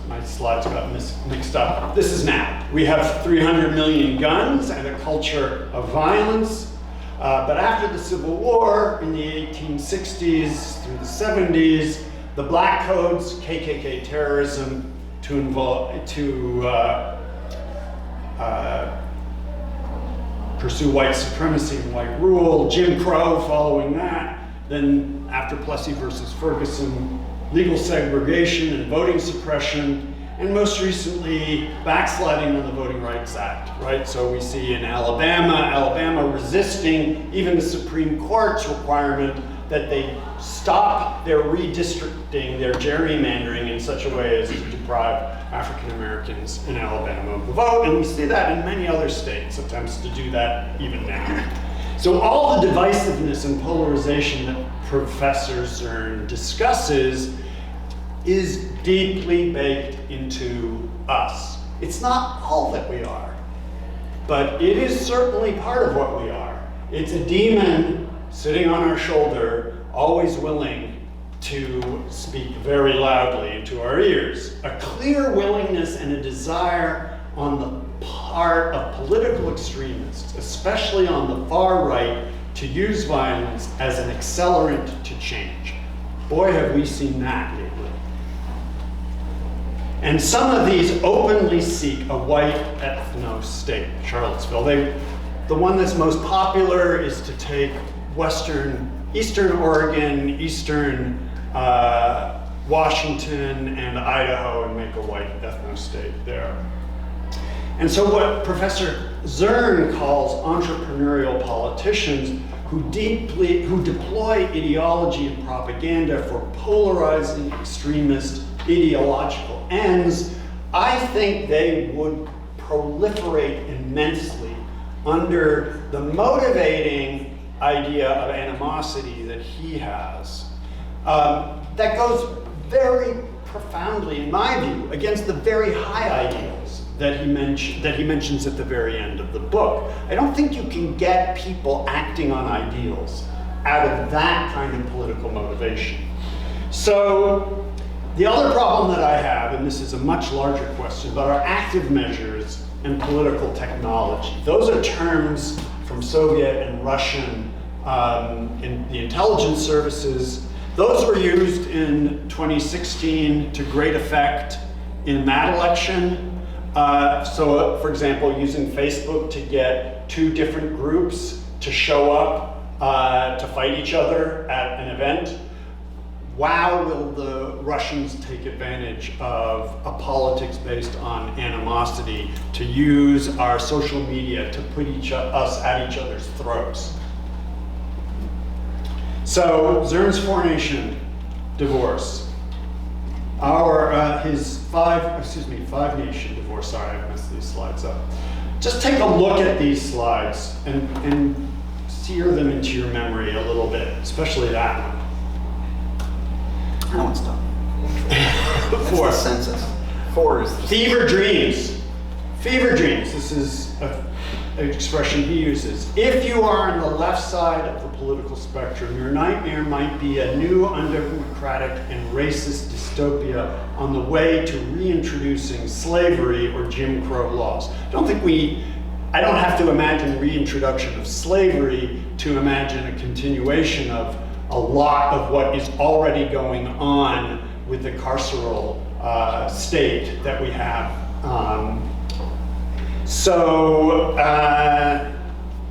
My slides got mixed up. This is now. We have 300 million guns and a culture of violence. But after the Civil War, in the 1860s through the 70s, the Black Codes, KKK terrorism, pursue white supremacy and white rule, Jim Crow following that, then after Plessy versus Ferguson, legal segregation and voting suppression, and most recently, backsliding on the Voting Rights Act, right? So we see in Alabama resisting even the Supreme Court's requirement that they stop their redistricting, their gerrymandering in such a way as to deprive African Americans in Alabama of the vote. And we see that in many other states, attempts to do that even now. So all the divisiveness and polarization that Professor Zurn discusses is deeply baked into us. It's not all that we are, but it is certainly part of what we are. It's a demon sitting on our shoulder, always willing to speak very loudly into our ears. A clear willingness and a desire on the part of political extremists, especially on the far right, to use violence as an accelerant to change. Boy, have we seen that lately. And some of these openly seek a white ethno-state, Charlottesville. The one that's most popular is to take eastern Oregon, eastern Washington, and Idaho and make a white ethno-state there. And so what Professor Zurn calls entrepreneurial politicians who deploy ideology and propaganda for polarizing extremist ideological ends, I think they would proliferate immensely under the motivating idea of animosity that he has. That goes very profoundly, in my view, against the very high ideals that he mentions at the very end of the book. I don't think you can get people acting on ideals out of that kind of political motivation. So the other problem that I have, and this is a much larger question, but are active measures and political technology. Those are terms from Soviet and Russian in the intelligence services. Those were used in 2016 to great effect in that election. So, for example, using Facebook to get two different groups to show up to fight each other at an event. Wow, will the Russians take advantage of a politics based on animosity to use our social media to put us at each other's throats? So, Zurn's four-nation divorce. His five-nation divorce. Sorry, I messed these slides up. Just take a look at these slides and sear them into your memory a little bit, especially that one. That one's done. Four. That's the census. Four is the Fever dreams. Fever dreams. This is an expression he uses. If you are on the left side of the political spectrum, your nightmare might be a new undemocratic and racist dystopia on the way to reintroducing slavery or Jim Crow laws. I don't have to imagine reintroduction of slavery to imagine a continuation of a lot of what is already going on with the carceral state that we have.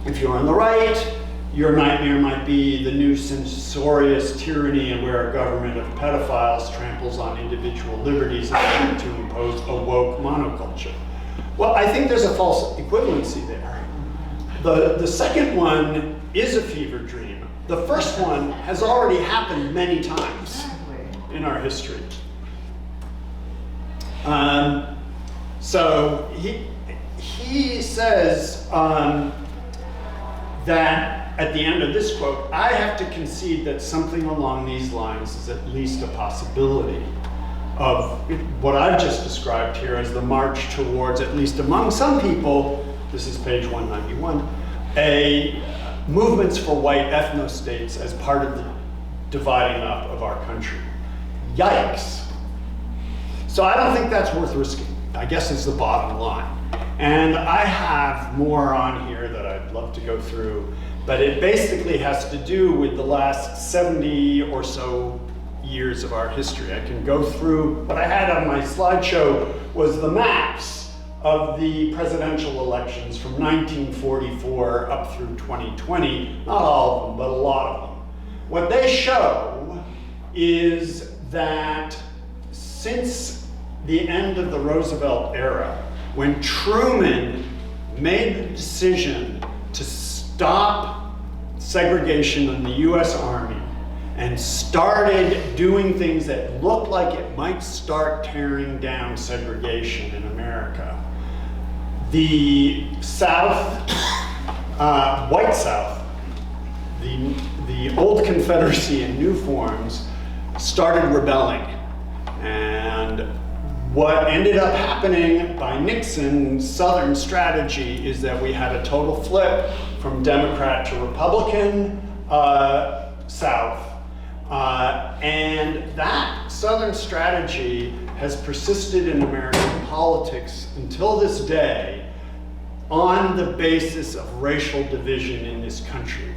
If you're on the right, your nightmare might be the new censorious tyranny where a government of pedophiles tramples on individual liberties and attempt to impose a woke monoculture. Well, I think there's a false equivalency there. The second one is a fever dream. The first one has already happened many times in our history. So he says that at the end of this quote, I have to concede that something along these lines is at least a possibility of what I've just described here as the march towards, at least among some people, this is page 191, a movements for white ethno-states as part of the dividing up of our country. Yikes. So I don't think that's worth risking, I guess is the bottom line. And I have more on here that I'd love to go through, but it basically has to do with the last 70 or so years of our history. I can go through, what I had on my slideshow was the maps of the presidential elections from 1944 up through 2020. Not all of them, but a lot of them. What they show is that since the end of the Roosevelt era, when Truman made the decision to stop segregation in the US Army and started doing things that looked like it might start tearing down segregation in America, the South, white South, the old Confederacy in new forms started rebelling. And what ended up happening by Nixon's Southern strategy is that we had a total flip from Democrat to Republican South. And that Southern strategy has persisted in American politics until this day on the basis of racial division in this country.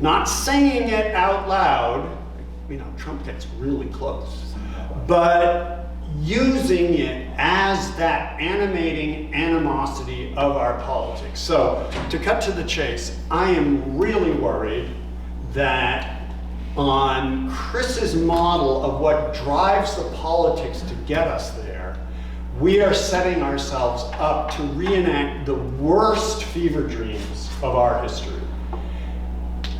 Not saying it out loud, you know, Trump gets really close, but using it as that animating animosity of our politics. So, to cut to the chase, I am really worried that on Chris's model of what drives the politics to get us there, we are setting ourselves up to reenact the worst fever dreams of our history.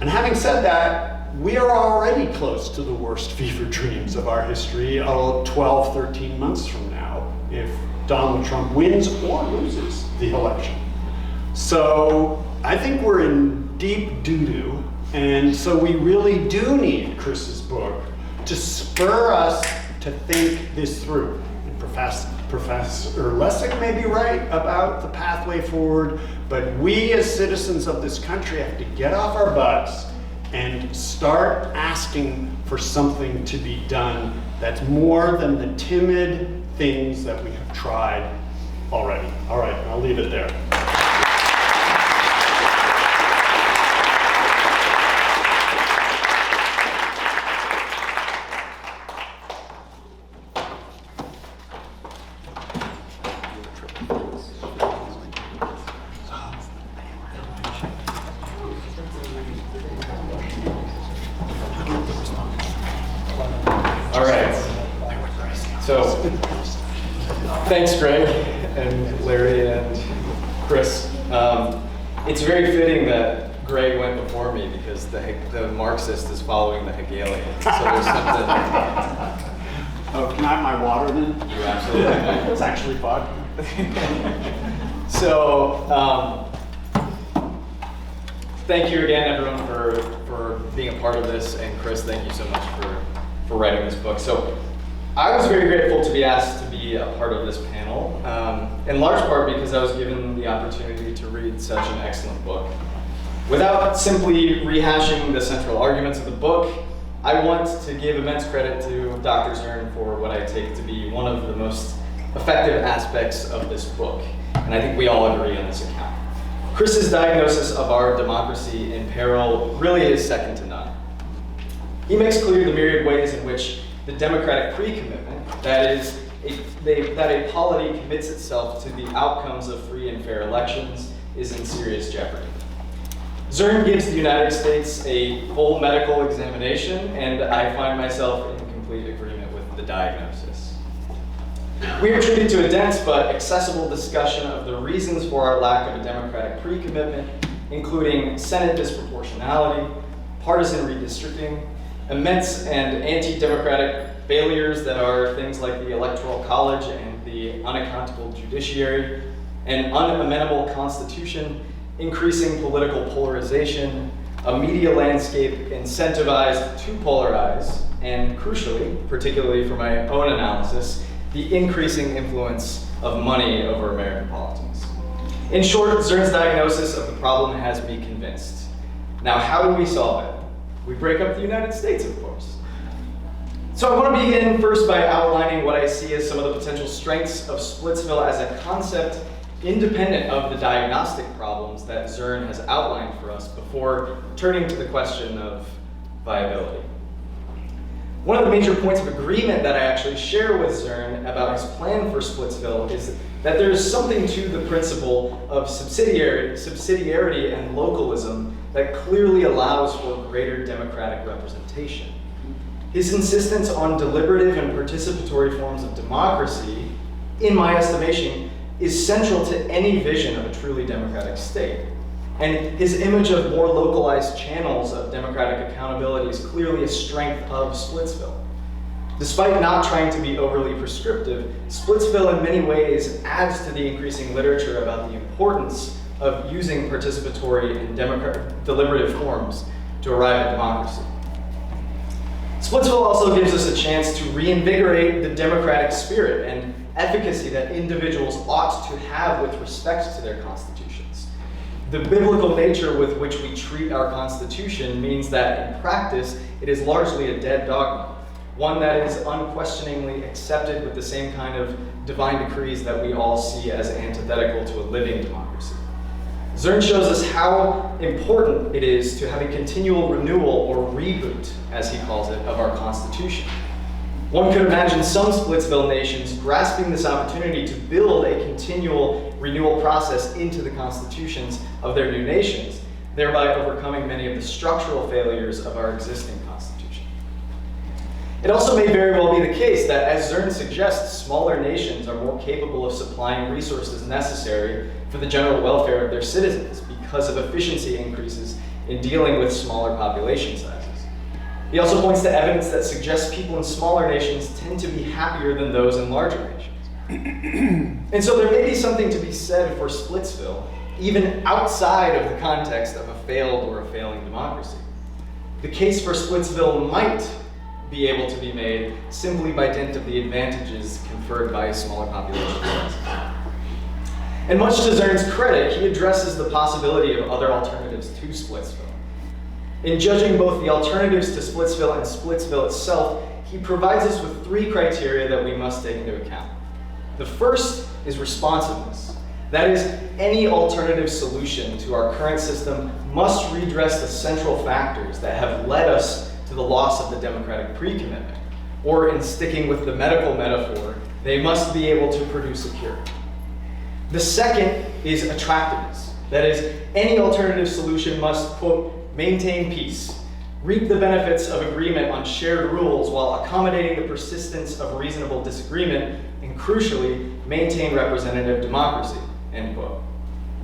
And having said that, we are already close to the worst fever dreams of our history 12, 13 months from now, if Donald Trump wins or loses the election. So I think we're in deep doo-doo, and so we really do need Chris's book to spur us to think this through. And Professor Lessig may be right about the pathway forward, but we as citizens of this country have to get off our butts and start asking for something to be done that's more than the timid things that we have tried already. All right, I'll leave it there. Thanks, Greg and Larry and Chris. It's very fitting that Greg went before me because the Marxist is following the Hegelian. So there's something. Oh, can I have my water then? You absolutely can. It's actually vodka. So, thank you again, everyone, for being a part of this, and Chris, thank you so much for writing this book. So, I was very grateful to be asked to be a part of this panel, in large part because I was given the opportunity to read such an excellent book. Without simply rehashing the central arguments of the book, I want to give immense credit to Dr. Zurn for what I take to be one of the most effective aspects of this book, and I think we all agree on this account. Chris's diagnosis of our democracy in peril really is second to none. He makes clear the myriad ways in which the democratic pre-commitment, that is, that a polity commits itself to the outcomes of free and fair elections, is in serious jeopardy. Zurn gives the United States a full medical examination, and I find myself in complete agreement with the diagnosis. We are treated to a dense but accessible discussion of the reasons for our lack of a democratic pre-commitment, including Senate disproportionality, partisan redistricting, immense and anti-democratic failures that are things like the Electoral College and the unaccountable judiciary, an unamendable constitution, increasing political polarization, a media landscape incentivized to polarize, and crucially, particularly for my own analysis, the increasing influence of money over American politics. In short, Zurn's diagnosis of the problem has me convinced. Now, how do we solve it? We break up the United States, of course. So I want to begin first by outlining what I see as some of the potential strengths of Splitsville as a concept independent of the diagnostic problems that Zurn has outlined for us before turning to the question of viability. One of the major points of agreement that I actually share with Zurn about his plan for Splitsville is that there is something to the principle of subsidiarity and localism that clearly allows for greater democratic representation. His insistence on deliberative and participatory forms of democracy, in my estimation, is central to any vision of a truly democratic state. And his image of more localized channels of democratic accountability is clearly a strength of Splitsville. Despite not trying to be overly prescriptive, Splitsville in many ways adds to the increasing literature about the importance of using participatory and deliberative forms to arrive at democracy. Splitsville also gives us a chance to reinvigorate the democratic spirit and efficacy that individuals ought to have with respect to their constitutions. The biblical nature with which we treat our Constitution means that in practice, it is largely a dead dogma, one that is unquestioningly accepted with the same kind of divine decrees that we all see as antithetical to a living democracy. Zurn shows us how important it is to have a continual renewal or reboot, as he calls it, of our Constitution. One could imagine some Splitsville nations grasping this opportunity to build a continual renewal process into the constitutions of their new nations, thereby overcoming many of the structural failures of our existing constitution. It also may very well be the case that, as Zurn suggests, smaller nations are more capable of supplying resources necessary for the general welfare of their citizens because of efficiency increases in dealing with smaller population sizes. He also points to evidence that suggests people in smaller nations tend to be happier than those in larger nations. And so there may be something to be said for Splitsville, even outside of the context of a failed or a failing democracy. The case for Splitsville might be able to be made simply by dint of the advantages conferred by smaller population sizes. And much to Zurn's credit, he addresses the possibility of other alternatives to Splitsville. In judging both the alternatives to Splitsville and Splitsville itself, he provides us with three criteria that we must take into account. The first is responsiveness. That is, any alternative solution to our current system must redress the central factors that have led us to the loss of the democratic pre-commitment. Or in sticking with the medical metaphor, they must be able to produce a cure. The second is attractiveness. That is, any alternative solution must, quote, maintain peace, reap the benefits of agreement on shared rules while accommodating the persistence of reasonable disagreement, and crucially, maintain representative democracy, end quote.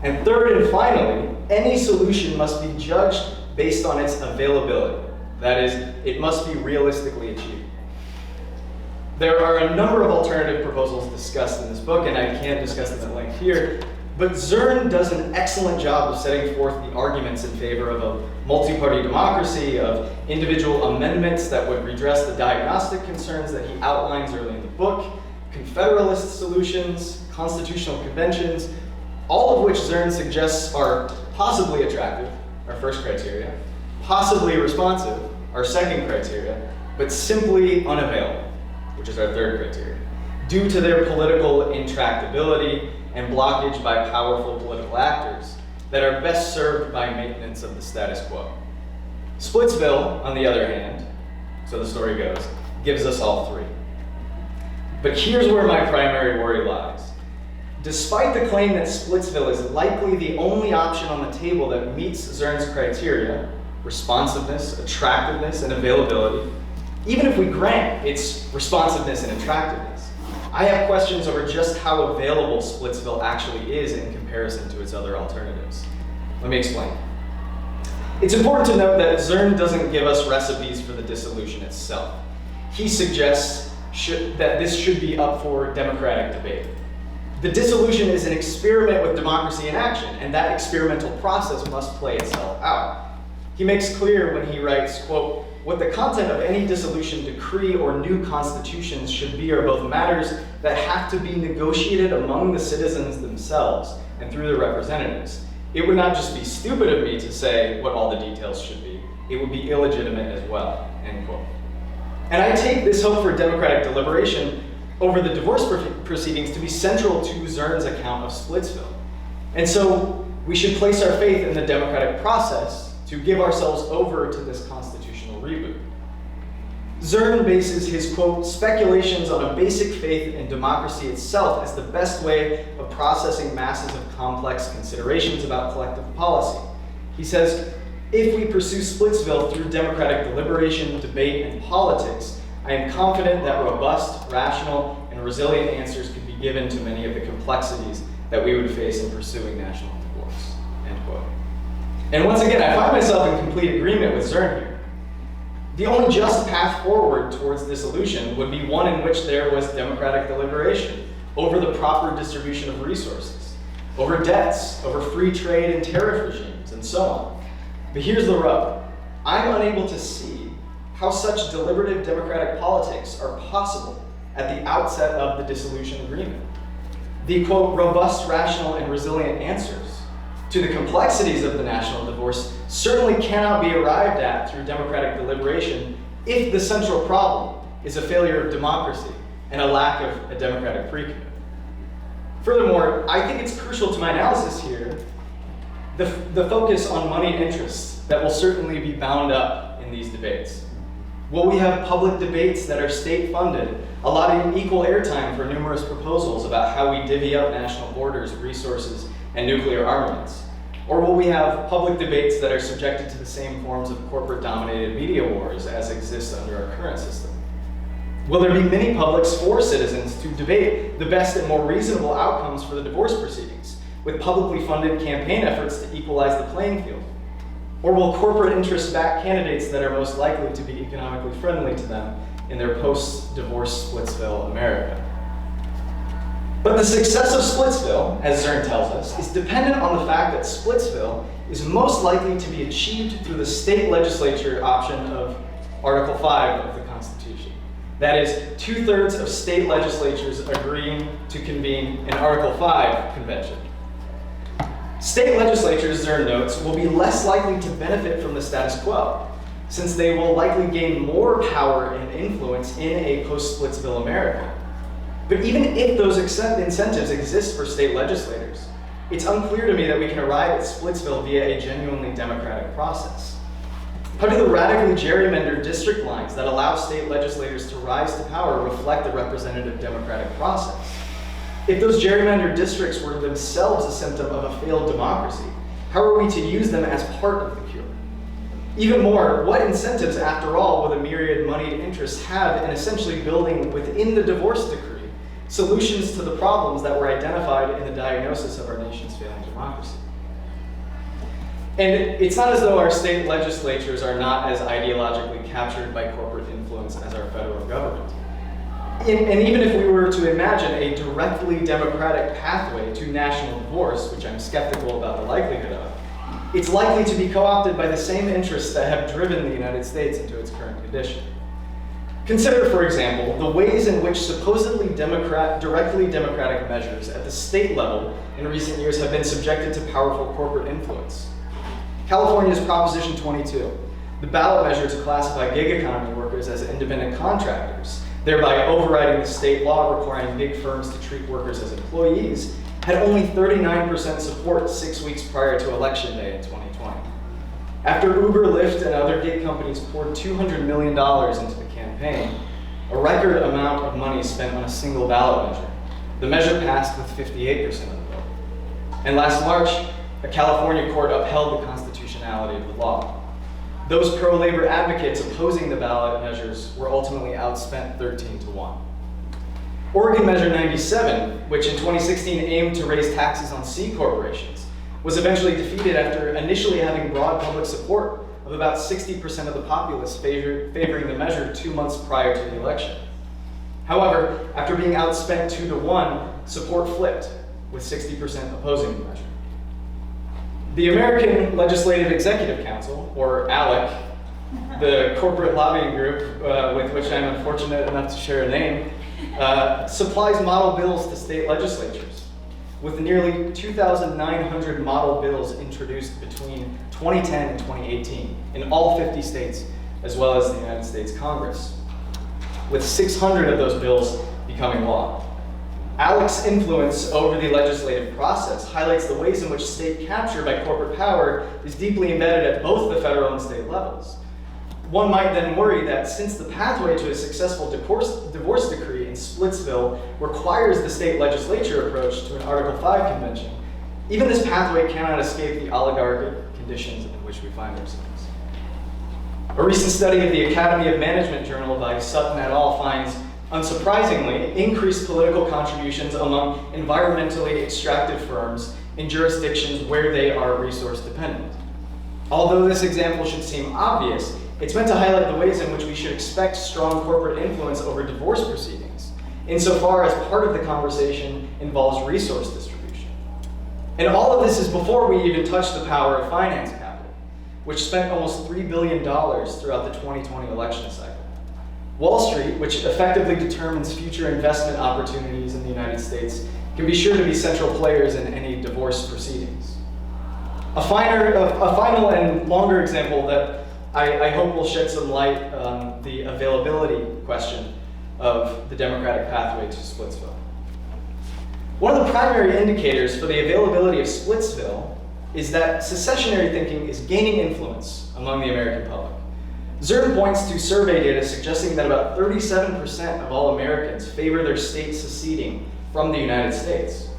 And third and finally, any solution must be judged based on its availability. That is, it must be realistically achieved. There are a number of alternative proposals discussed in this book, and I can't discuss them at length here, but Zurn does an excellent job of setting forth the arguments in favor of a multi-party democracy, of individual amendments that would redress the diagnostic concerns that he outlines early in the book, confederalist solutions, constitutional conventions, all of which Zurn suggests are possibly attractive, our first criteria, possibly responsive, our second criteria, but simply unavailable, which is our third criteria, due to their political intractability and blockage by powerful political actors that are best served by maintenance of the status quo. Splitsville, on the other hand, so the story goes, gives us all three. But here's where my primary worry lies. Despite the claim that Splitsville is likely the only option on the table that meets Zurn's criteria, responsiveness, attractiveness, and availability, even if we grant its responsiveness and attractiveness, I have questions over just how available Splitsville actually is in comparison to its other alternatives. Let me explain. It's important to note that Zurn doesn't give us recipes for the dissolution itself. He suggests that this should be up for democratic debate. The dissolution is an experiment with democracy in action, and that experimental process must play itself out. He makes clear when he writes, quote, "What the content of any dissolution decree or new constitutions should be are both matters that have to be negotiated among the citizens themselves and through their representatives. It would not just be stupid of me to say what all the details should be. it would be illegitimate as well, end quote. And I take this hope for democratic deliberation over the divorce proceedings to be central to Zurn's account of Splitsville. And so we should place our faith in the democratic process to give ourselves over to this constitutional reboot. Zurn bases his, quote, speculations on a basic faith in democracy itself as the best way of processing masses of complex considerations about collective policy. He says, if we pursue Splitsville through democratic deliberation, debate, and politics, I am confident that robust, rational, and resilient answers could be given to many of the complexities that we would face in pursuing national divorce, end quote. And once again, I find myself in complete agreement with Zurn here. The only just path forward towards dissolution would be one in which there was democratic deliberation over the proper distribution of resources, over debts, over free trade and tariff regimes, and so on. But here's the rub. I'm unable to see how such deliberative democratic politics are possible at the outset of the dissolution agreement. The, quote, robust, rational, and resilient answers to the complexities of the national divorce certainly cannot be arrived at through democratic deliberation if the central problem is a failure of democracy and a lack of a democratic pre-commitment. Furthermore, I think it's crucial to my analysis here the focus on moneyed interests that will certainly be bound up in these debates. Will we have public debates that are state-funded, allotting equal airtime for numerous proposals about how we divvy up national borders, resources, and nuclear armaments? Or will we have public debates that are subjected to the same forms of corporate-dominated media wars as exist under our current system? Will there be many publics for citizens to debate the best and more reasonable outcomes for the divorce proceedings, with publicly funded campaign efforts to equalize the playing field? Or will corporate interests back candidates that are most likely to be economically friendly to them in their post-divorce Splitsville America? But the success of Splitsville, as Zurn tells us, is dependent on the fact that Splitsville is most likely to be achieved through the state legislature option of Article 5 of the Constitution. That is, 2/3 of state legislatures agreeing to convene an Article 5 convention. State legislatures, Zurn notes, will be less likely to benefit from the status quo, since they will likely gain more power and influence in a post-Splitsville America. But even if those incentives exist for state legislators, it's unclear to me that we can arrive at Splitsville via a genuinely democratic process. How do the radically gerrymandered district lines that allow state legislators to rise to power reflect the representative democratic process? If those gerrymandered districts were themselves a symptom of a failed democracy, how are we to use them as part of the cure? Even more, what incentives, after all, will the myriad moneyed interests have in essentially building within the divorce decree solutions to the problems that were identified in the diagnosis of our nation's failing democracy? And it's not as though our state legislatures are not as ideologically captured by corporate influence as our federal government. And even if we were to imagine a directly democratic pathway to national divorce, which I'm skeptical about the likelihood of, it's likely to be co-opted by the same interests that have driven the United States into its current condition. Consider, for example, the ways in which supposedly directly democratic measures at the state level in recent years have been subjected to powerful corporate influence. California's Proposition 22, the ballot measure to classify gig economy workers as independent contractors, thereby overriding the state law requiring big firms to treat workers as employees, had only 39% support 6 weeks prior to Election Day in 2020. After Uber, Lyft, and other gig companies poured $200 million into the campaign, a record amount of money spent on a single ballot measure, the measure passed with 58% of the vote. And last March, a California court upheld the constitutionality of the law. Those pro-labor advocates opposing the ballot measures were ultimately outspent 13-1. Oregon Measure 97, which in 2016 aimed to raise taxes on C corporations, was eventually defeated after initially having broad public support of about 60% of the populace favoring the measure 2 months prior to the election. However, after being outspent 2-1, support flipped, with 60% opposing the measure. The American Legislative Executive Council, or ALEC, the corporate lobbying group with which I'm unfortunate enough to share a name, supplies model bills to state legislatures. with nearly 2,900 model bills introduced between 2010 and 2018 in all 50 states, as well as the United States Congress, with 600 of those bills becoming law. Alec's influence over the legislative process highlights the ways in which state capture by corporate power is deeply embedded at both the federal and state levels. One might then worry that since the pathway to a successful divorce decree in Splitsville requires the state legislature approach to an Article 5 convention, even this pathway cannot escape the oligarchic conditions in which we find ourselves. A recent study of the Academy of Management journal by Sutton et al. Finds, unsurprisingly, increased political contributions among environmentally extractive firms in jurisdictions where they are resource dependent. Although this example should seem obvious, it's meant to highlight the ways in which we should expect strong corporate influence over divorce proceedings, insofar as part of the conversation involves resource distribution. And all of this is before we even touch the power of finance capital, which spent almost $3 billion throughout the 2020 election cycle. Wall Street, which effectively determines future investment opportunities in the United States, can be sure to be central players in any divorce proceedings. A final and longer example that I hope will shed some light on the availability question of the democratic pathway to Splitsville. One of the primary indicators for the availability of Splitsville is that secessionary thinking is gaining influence among the American public. Zurn points to survey data suggesting that about 37% of all Americans favor their state seceding from the United States.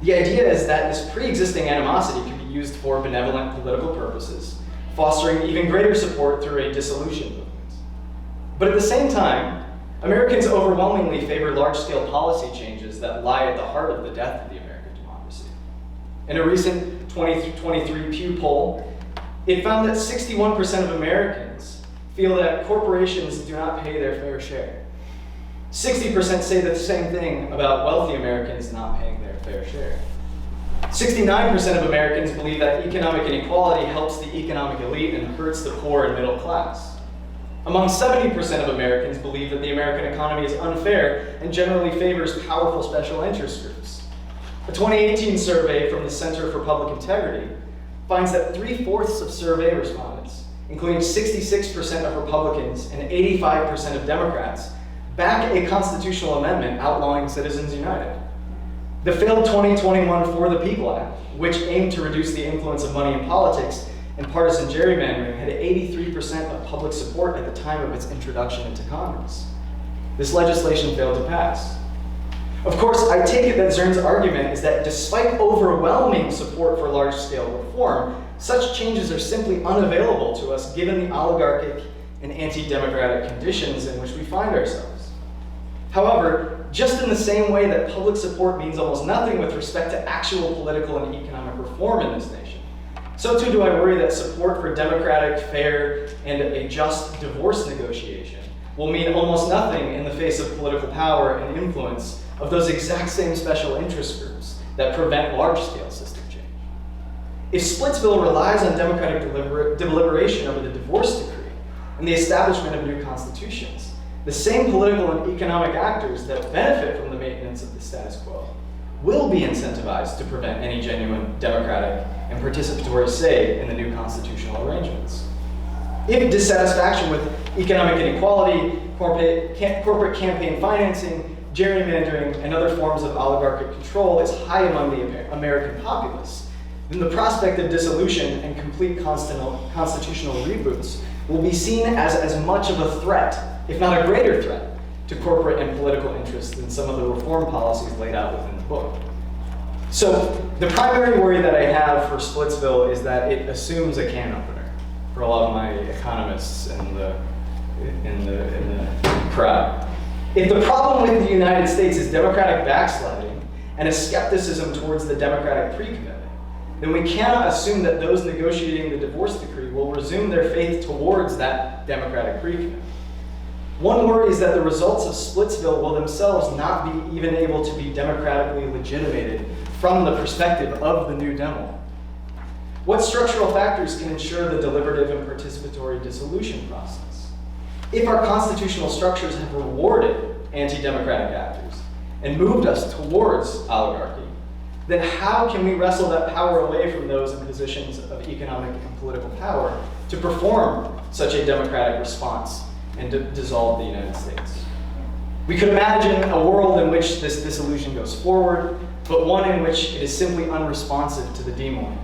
The idea is that this pre-existing animosity can be used for benevolent political purposes, fostering even greater support through a dissolution movement. But at the same time, Americans overwhelmingly favor large-scale policy changes that lie at the heart of the death of the American democracy. In a recent 2023 Pew poll, it found that 61% of Americans feel that corporations do not pay their fair share. 60% say the same thing about wealthy Americans not paying their fair share. 69% of Americans believe that economic inequality helps the economic elite and hurts the poor and middle class. Among 70% of Americans believe that the American economy is unfair and generally favors powerful special interest groups. A 2018 survey from the Center for Public Integrity finds that 3/4 of survey respondents, including 66% of Republicans and 85% of Democrats, back a constitutional amendment outlawing Citizens United. The failed 2021 For the People Act, which aimed to reduce the influence of money in politics and partisan gerrymandering, had 83% of public support at the time of its introduction into Congress. This legislation failed to pass. Of course, I take it that Zurn's argument is that despite overwhelming support for large-scale reform, such changes are simply unavailable to us given the oligarchic and anti-democratic conditions in which we find ourselves. However, just in the same way that public support means almost nothing with respect to actual political and economic reform in this nation, so too do I worry that support for democratic, fair, and a just divorce negotiation will mean almost nothing in the face of political power and influence of those exact same special interest groups that prevent large-scale system change. If Splitsville relies on democratic deliberation over the divorce decree and the establishment of new constitutions, the same political and economic actors that benefit from the maintenance of the status quo will be incentivized to prevent any genuine democratic and participatory say in the new constitutional arrangements. If dissatisfaction with economic inequality, corporate campaign financing, gerrymandering, and other forms of oligarchic control is high among the American populace, then the prospect of dissolution and complete constitutional reboots will be seen as much of a threat, if not a greater threat, to corporate and political interests than some of the reform policies laid out within the book. So the primary worry that I have for Splitsville is that it assumes a can opener for a lot of my economists in the crowd. If the problem with the United States is democratic backsliding and a skepticism towards the democratic pre-commitment, then we cannot assume that those negotiating the divorce decree will resume their faith towards that democratic pre-commitment. One worry is that the results of Splitsville will themselves not be even able to be democratically legitimated from the perspective of the new demo. What structural factors can ensure the deliberative and participatory dissolution process? If our constitutional structures have rewarded anti-democratic actors and moved us towards oligarchy, then how can we wrestle that power away from those in positions of economic and political power to perform such a democratic response and to dissolve the United States? We could imagine a world in which this dissolution goes forward, but one in which it is simply unresponsive to the demo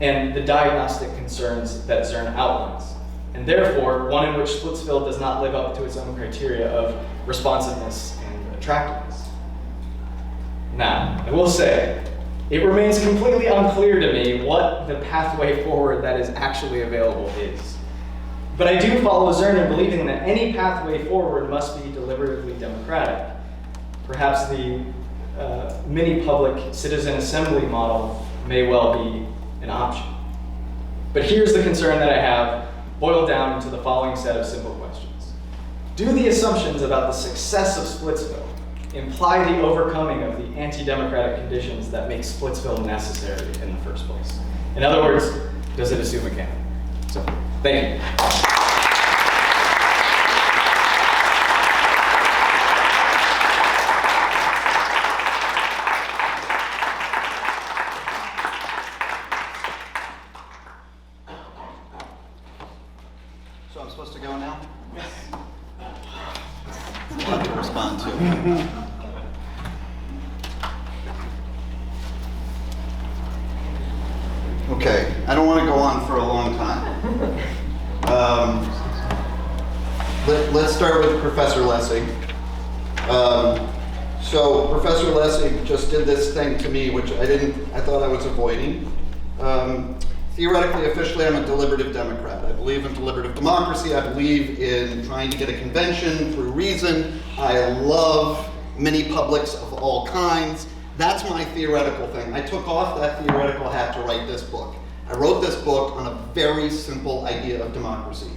and the diagnostic concerns that Zurn outlines, and therefore one in which Splitsville does not live up to its own criteria of responsiveness and attractiveness. Now, I will say, it remains completely unclear to me what the pathway forward that is actually available is. But I do follow Zurn in believing that any pathway forward must be deliberatively democratic. Perhaps the mini-public citizen assembly model may well be an option. But here's the concern that I have, boiled down into the following set of simple questions. Do the assumptions about the success of Splitsville imply the overcoming of the anti-democratic conditions that make Splitsville necessary in the first place? In other words, does it assume a can? So, thank you. So I'm supposed to go now? Yes. A lot to respond to. Okay, I don't want to go on for a long time. Let's start with Professor Lessig. So Professor Lessig just did this thing to me, which I thought I was avoiding. Theoretically, officially, I'm a deliberative Democrat. I believe in deliberative democracy. I believe in trying to get a convention through reason. I love mini publics of all kinds. That's my theoretical thing. I took off that theoretical hat to write this book. I wrote this book on a very simple idea of democracy.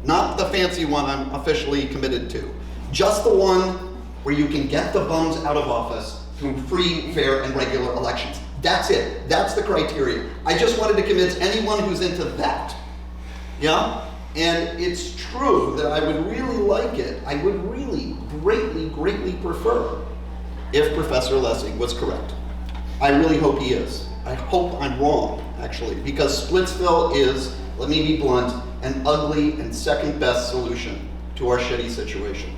Not the fancy one I'm officially committed to. Just the one where you can get the bums out of office through free, fair, and regular elections. That's it. That's the criteria. I just wanted to convince anyone who's into that. Yeah? And it's true that I would really like it. I would really greatly, greatly prefer if Professor Lessig was correct. I really hope he is. I hope I'm wrong, actually, because Splitsville is, let me be blunt, an ugly and second best solution to our shitty situation.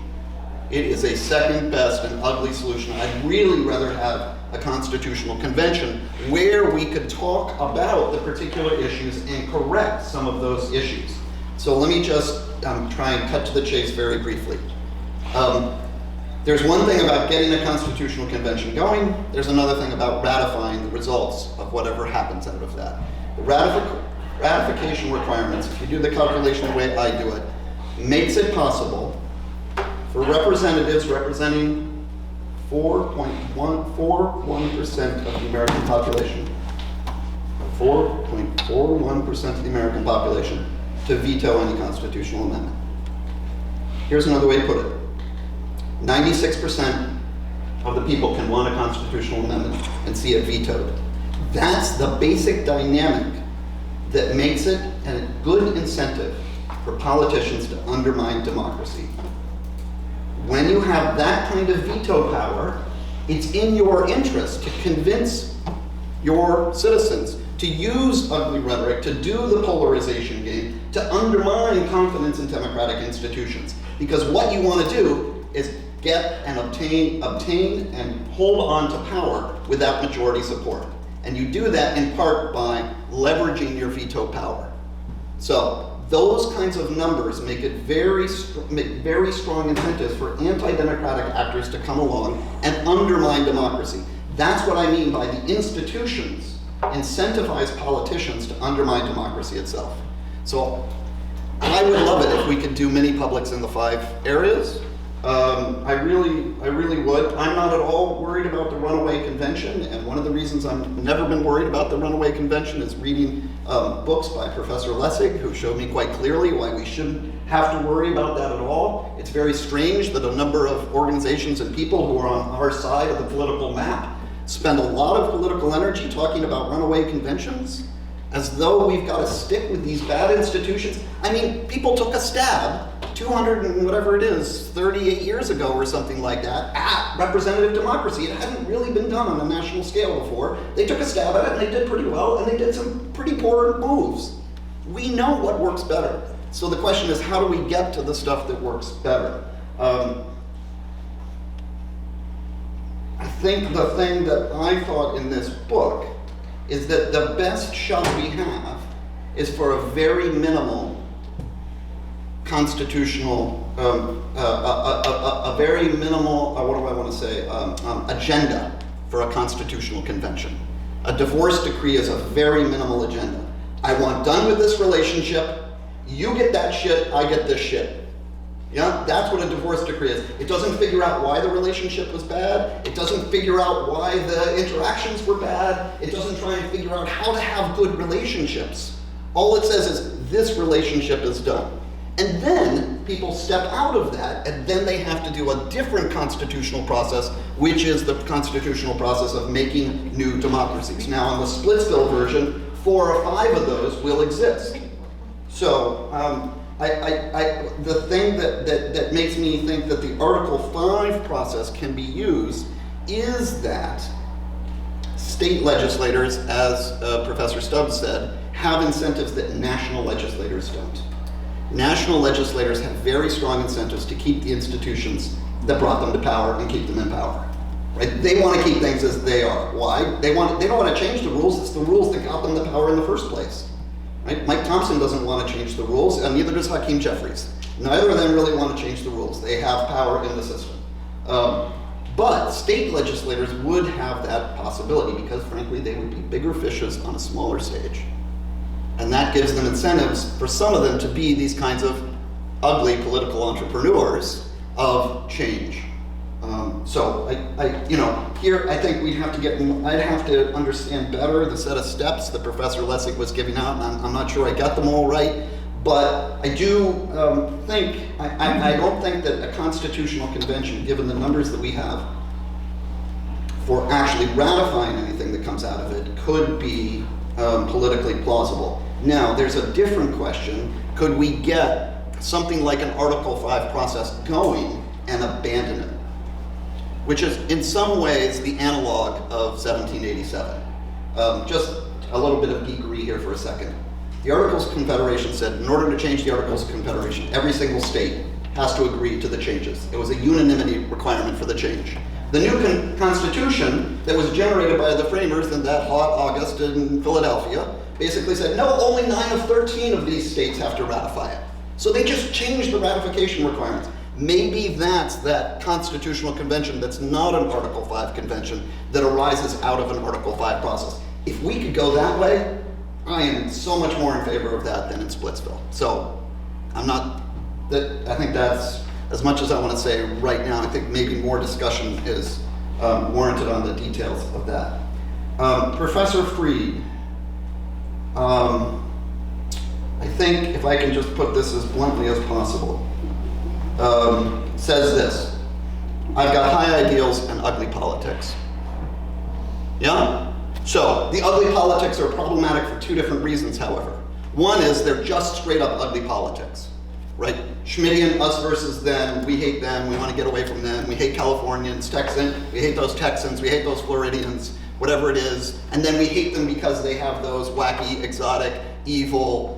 It is a second best and ugly solution. I'd really rather have a constitutional convention where we could talk about the particular issues and correct some of those issues. So let me just try and cut to the chase very briefly. There's one thing about getting a constitutional convention going. There's another thing about ratifying the results of whatever happens out of that. The ratification requirements, if you do the calculation the way I do it, makes it possible for representatives representing 4.41% of the American population, 4.41% of the American population, to veto any constitutional amendment. Here's another way to put it. 96% of the people can want a constitutional amendment and see it vetoed. That's the basic dynamic that makes it a good incentive for politicians to undermine democracy. When you have that kind of veto power, it's in your interest to convince your citizens to use ugly rhetoric, to do the polarization game, to undermine confidence in democratic institutions. Because what you want to do is get and obtain and hold on to power without majority support. And you do that in part by leveraging your veto power. So those kinds of numbers make it very strong incentives for anti-democratic actors to come along and undermine democracy. That's what I mean by the institutions incentivize politicians to undermine democracy itself. So I would love it if we could do mini publics in the 5 areas. I really would. I'm not at all worried about the runaway convention, and one of the reasons I've never been worried about the runaway convention is reading books by Professor Lessig, who showed me quite clearly why we shouldn't have to worry about that at all. It's very strange that a number of organizations and people who are on our side of the political map spend a lot of political energy talking about runaway conventions, as though we've got to stick with these bad institutions. I mean, people took a stab 200 and whatever it is, 38 years ago or something like that, at representative democracy. It hadn't really been done on a national scale before. They took a stab at it and they did pretty well, and they did some pretty poor moves. We know what works better. So the question is, how do we get to the stuff that works better? I think the thing that I thought in this book is that the best shot we have is for a very minimal constitutional, a very minimal, what do I want to say, agenda for a constitutional convention. A divorce decree is a very minimal agenda. I want done with this relationship, you get that shit, I get this shit. Yeah, that's what a divorce decree is. It doesn't figure out why the relationship was bad. It doesn't figure out why the interactions were bad. It doesn't try and figure out how to have good relationships. All it says is, this relationship is done. And then people step out of that, and then they have to do a different constitutional process, which is the constitutional process of making new democracies. Now, in the Splitsville version, 4 or 5 of those will exist. So, the thing that makes me think that the Article 5 process can be used is that state legislators, as Professor Stubbs said, have incentives that national legislators don't. National legislators have very strong incentives to keep the institutions that brought them to power and keep them in power. Right? They want to keep things as they are. Why? They don't want to change the rules. It's the rules that got them to power in the first place. Right? Mike Thompson doesn't want to change the rules, and neither does Hakeem Jeffries. Neither of them really want to change the rules. They have power in the system. But state legislators would have that possibility because, frankly, they would be bigger fishes on a smaller stage. And that gives them incentives for some of them to be these kinds of ugly political entrepreneurs of change. So here I think I'd have to understand better the set of steps that Professor Lessig was giving out, and I'm not sure I got them all right, but I do think, I don't think that a constitutional convention, given the numbers that we have, for actually ratifying anything that comes out of it, could be politically plausible. Now, there's a different question. Could we get something like an Article 5 process going and abandon it? Which is, in some ways, the analog of 1787. Just a little bit of geekery here for a second. The Articles of Confederation said, in order to change the Articles of Confederation, every single state has to agree to the changes. It was a unanimity requirement for the change. The new Constitution that was generated by the framers in that hot August in Philadelphia basically said, no, only 9 of 13 of these states have to ratify it. So they just changed the ratification requirements. Maybe that's that constitutional convention that's not an Article 5 convention that arises out of an Article 5 process. If we could go that way, I am so much more in favor of that than in Splitsville. So I think that's as much as I want to say right now. I think maybe more discussion is warranted on the details of that. Professor Fried, I think if I can just put this as bluntly as possible, says this: I've got high ideals and ugly politics. Yeah? So, the ugly politics are problematic for 2 different reasons, however. One is they're just straight up ugly politics, right? Schmittian, us versus them, we hate them, we want to get away from them, we hate Californians, we hate those Texans, we hate those Floridians, whatever it is, and then we hate them because they have those wacky, exotic, evil,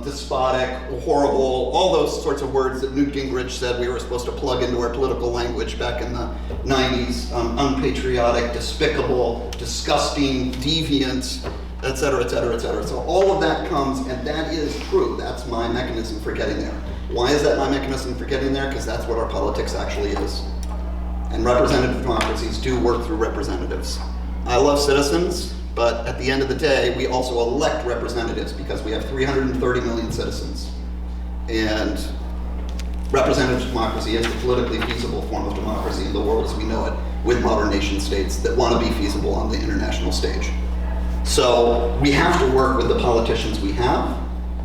despotic, horrible, all those sorts of words that Newt Gingrich said we were supposed to plug into our political language back in the 90s, unpatriotic, despicable, disgusting, deviant, et cetera, et cetera, et cetera. So all of that comes, and that is true. That's my mechanism for getting there. Why is that my mechanism for getting there? Because that's what our politics actually is. And representative democracies do work through representatives. I love citizens, but at the end of the day, we also elect representatives because we have 330 million citizens. And representative democracy is the politically feasible form of democracy in the world as we know it, with modern nation states that want to be feasible on the international stage. So we have to work with the politicians we have,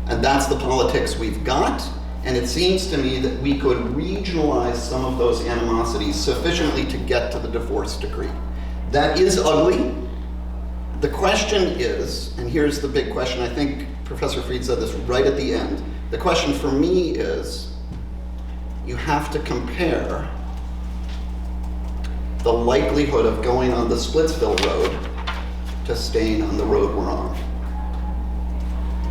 and that's the politics we've got. And it seems to me that we could regionalize some of those animosities sufficiently to get to the divorce decree. That is ugly. The question is, and here's the big question, I think Professor Fried said this right at the end, the question for me is, you have to compare the likelihood of going on the Splitsville road to staying on the road we're on.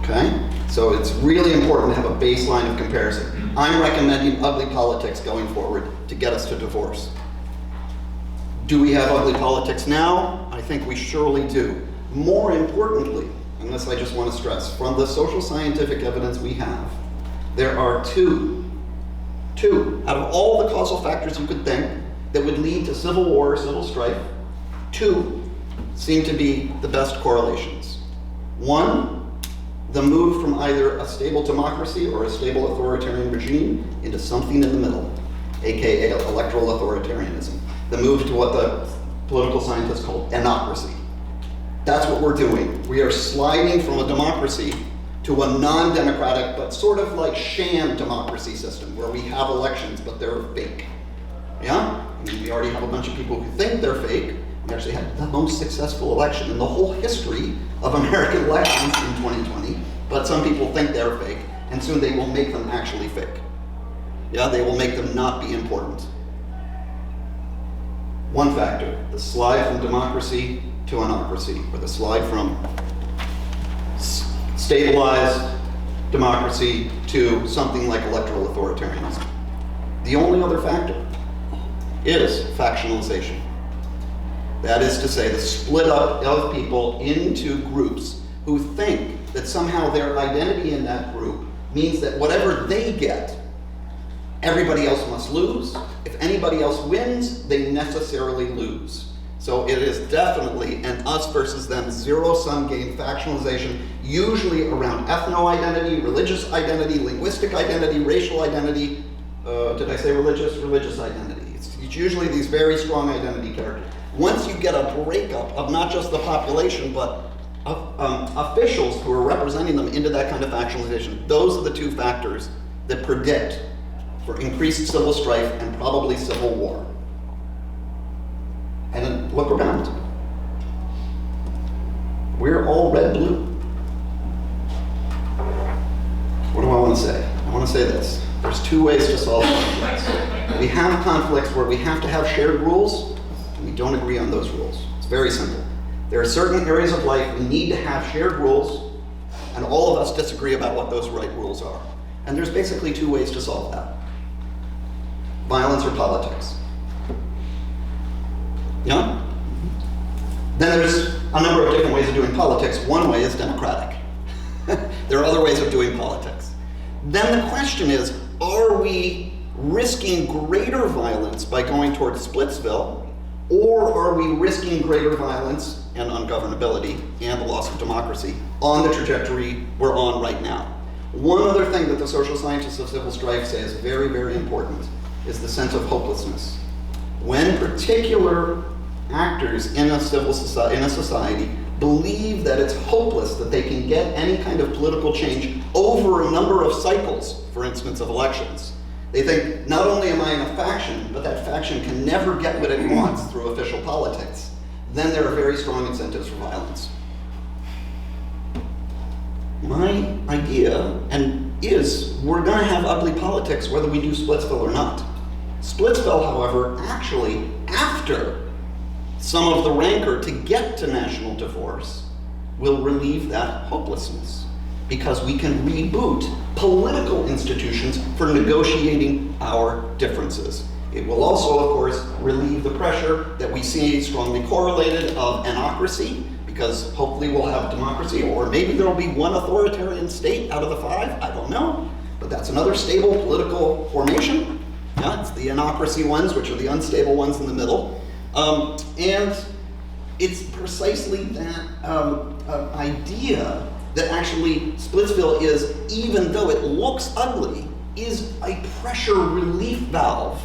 Okay? So it's really important to have a baseline of comparison. I'm recommending ugly politics going forward to get us to divorce. Do we have ugly politics now? I think we surely do. More importantly, and this I just want to stress, from the social scientific evidence we have, there are two out of all the causal factors you could think that would lead to civil war or civil strife, two seem to be the best correlations. One, the move from either a stable democracy or a stable authoritarian regime into something in the middle, aka electoral authoritarianism. The move to what the political scientists call anocracy. That's what we're doing. We are sliding from a democracy to a non-democratic, but sort of like sham democracy system, where we have elections, but they're fake. Yeah? I mean, we already have a bunch of people who think they're fake. We actually had the most successful election in the whole history of American elections in 2020, but some people think they're fake, and soon they will make them actually fake. Yeah, they will make them not be important. One factor, the slide from democracy to anocracy, or the slide from stabilized democracy to something like electoral authoritarianism. The only other factor is factionalization. That is to say, the split up of people into groups who think that somehow their identity in that group means that whatever they get, everybody else must lose. If anybody else wins, they necessarily lose. So it is definitely an us versus them zero-sum game factionalization, usually around ethno-identity, religious identity, linguistic identity, racial identity. Did I say religious? Religious identity. It's usually these very strong identity characters. Once you get a breakup of not just the population, but officials who are representing them into that kind of factionalization, those are the two factors that predict for increased civil strife and probably civil war. And then look around. We're all red-blue. What do I want to say? I want to say this. There's two ways to solve conflicts. We have conflicts where we have to have shared rules, and we don't agree on those rules. It's very simple. There are certain areas of life we need to have shared rules, and all of us disagree about what those right rules are. And there's basically two ways to solve that. Violence or politics. Yeah? Then there's a number of different ways of doing politics. One way is democratic. There are other ways of doing politics. Then the question is, are we risking greater violence by going towards Splitsville, or are we risking greater violence and ungovernability and the loss of democracy on the trajectory we're on right now? One other thing that the social scientists of civil strife say is very, very important is the sense of hopelessness. When particular actors in a society believe that it's hopeless that they can get any kind of political change over a number of cycles, for instance, of elections, they think, not only am I in a faction, but that faction can never get what it wants through official politics. Then there are very strong incentives for violence. My idea is we're going to have ugly politics whether we do Splitsville or not. Splitsville, however, actually, after some of the rancor to get to national divorce, will relieve that hopelessness, because we can reboot political institutions for negotiating our differences. It will also, of course, relieve the pressure that we see strongly correlated of anocracy, because hopefully we'll have democracy, or maybe there will be one authoritarian state out of the 5, I don't know, but that's another stable political formation. Yeah, it's the anocracy ones, which are the unstable ones in the middle. And it's precisely that idea that actually Splitsville is, even though it looks ugly, is a pressure relief valve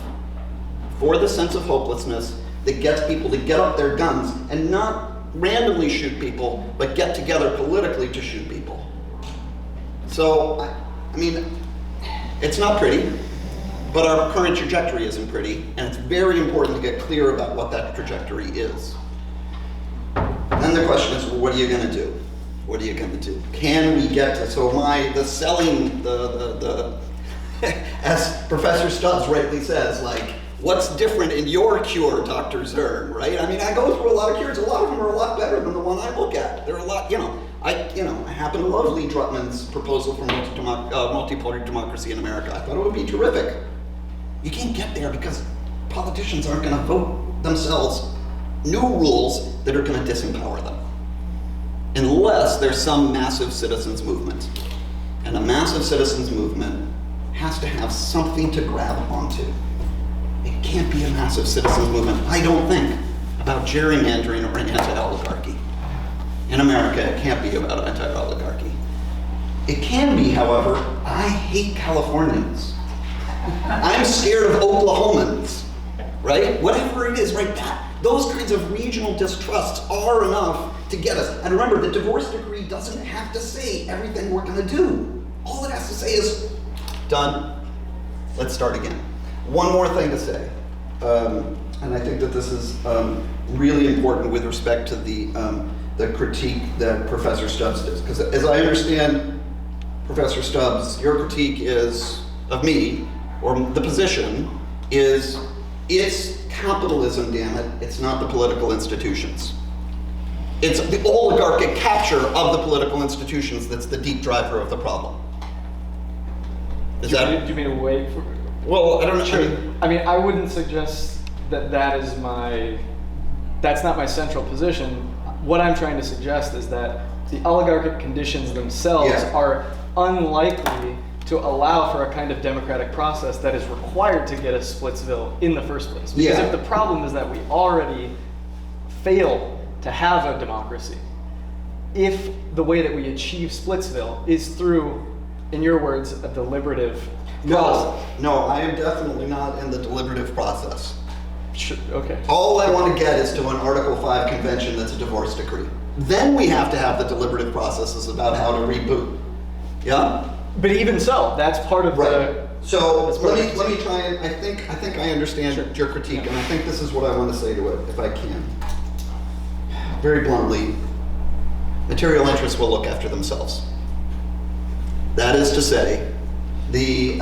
for the sense of hopelessness that gets people to get up their guns and not randomly shoot people, but get together politically to shoot people. So, I mean, it's not pretty, but our current trajectory isn't pretty, and it's very important to get clear about what that trajectory is. Then the question is, well, what are you going to do? What are you going to do? Can we get to, so the as Professor Stubbs rightly says, like, what's different in your cure, Dr. Zurn, right? I mean, I go through a lot of cures. A lot of them are a lot better than the one I look at. There are a lot, I happen to love Lee Drutman's proposal for multipolar democracy in America. I thought it would be terrific. You can't get there because politicians aren't going to vote themselves new rules that are going to disempower them, unless there's some massive citizens movement. And a massive citizens movement has to have something to grab onto. It can't be a massive citizens movement, I don't think, about gerrymandering or anti-oligarchy. In America, it can't be about anti-oligarchy. It can be, however, I hate Californians. I'm scared of Oklahomans, right? Whatever it is, right? Those kinds of regional distrusts are enough to get us. And remember, the divorce decree doesn't have to say everything we're gonna do. All it has to say is, done, let's start again. One more thing to say, and I think that this is really important with respect to the critique that Professor Stubbs does. Because as I understand, Professor Stubbs, your critique is, of me, or the position, is it's capitalism, damn it, it's not the political institutions. It's the oligarchic capture of the political institutions that's the deep driver of the problem. Do you mean to wait for? Well, I don't know. Sure. I mean, I wouldn't suggest that that's not my central position. What I'm trying to suggest is that the oligarchic conditions themselves are unlikely to allow for a kind of democratic process that is required to get us Splitsville in the first place. Because if the problem is that we already fail to have a democracy, if the way that we achieve Splitsville is through, in your words, a deliberative process. No, I am definitely not in the deliberative process. Sure, okay. All I want to get is to an Article 5 convention that's a divorce decree. Then we have to have the deliberative processes about how to reboot. Yeah? But even so, that's part of the... So let me try and, I think I understand your critique, and I think this is what I want to say to it, if I can. Very bluntly, material interests will look after themselves. That is to say, the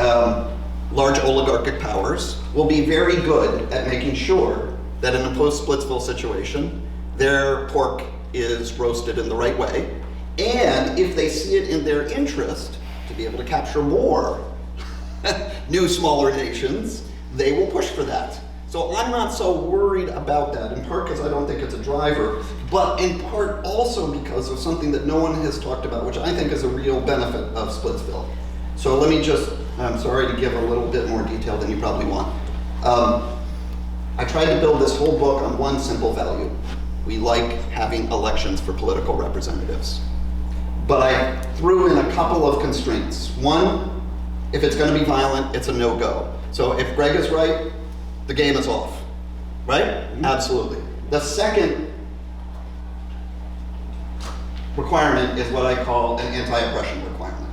large oligarchic powers will be very good at making sure that in a post-Splitsville situation, their pork is roasted in the right way, and if they see it in their interest to be able to capture more new smaller nations, they will push for that. So I'm not so worried about that, in part because I don't think it's a driver, but in part also because of something that no one has talked about, which I think is a real benefit of Splitsville. So let me just, I'm sorry to give a little bit more detail than you probably want. I tried to build this whole book on one simple value. We like having elections for political representatives. But I threw in a couple of constraints. One, if it's going to be violent, it's a no-go. So if Greg is right, the game is off, right? Mm-hmm. Absolutely. The second requirement is what I call an anti-oppression requirement.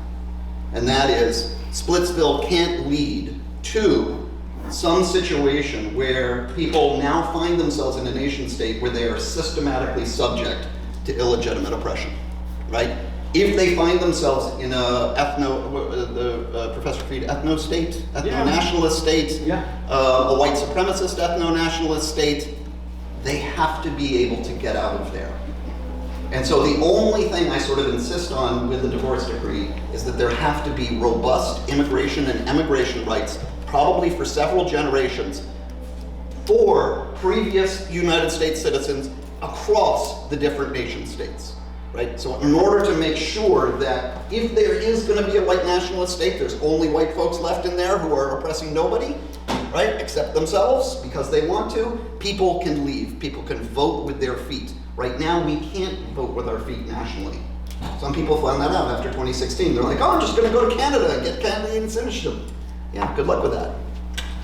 And that is, Splitsville can't lead to some situation where people now find themselves in a nation state where they are systematically subject to illegitimate oppression, right? If they find themselves in a Professor Fried ethno-state, ethno-nationalist state, a white supremacist ethno-nationalist state, they have to be able to get out of there. And so the only thing I sort of insist on with the divorce decree is that there have to be robust immigration and emigration rights, probably for several generations, for previous United States citizens across the different nation states. Right? So in order to make sure that if there is going to be a white nationalist state, there's only white folks left in there who are oppressing nobody, right? Except themselves because they want to, people can leave. People can vote with their feet. Right now, we can't vote with our feet nationally. Some people found that out after 2016. They're like, oh, I'm just going to go to Canada and get Canadian citizenship. Yeah, good luck with that.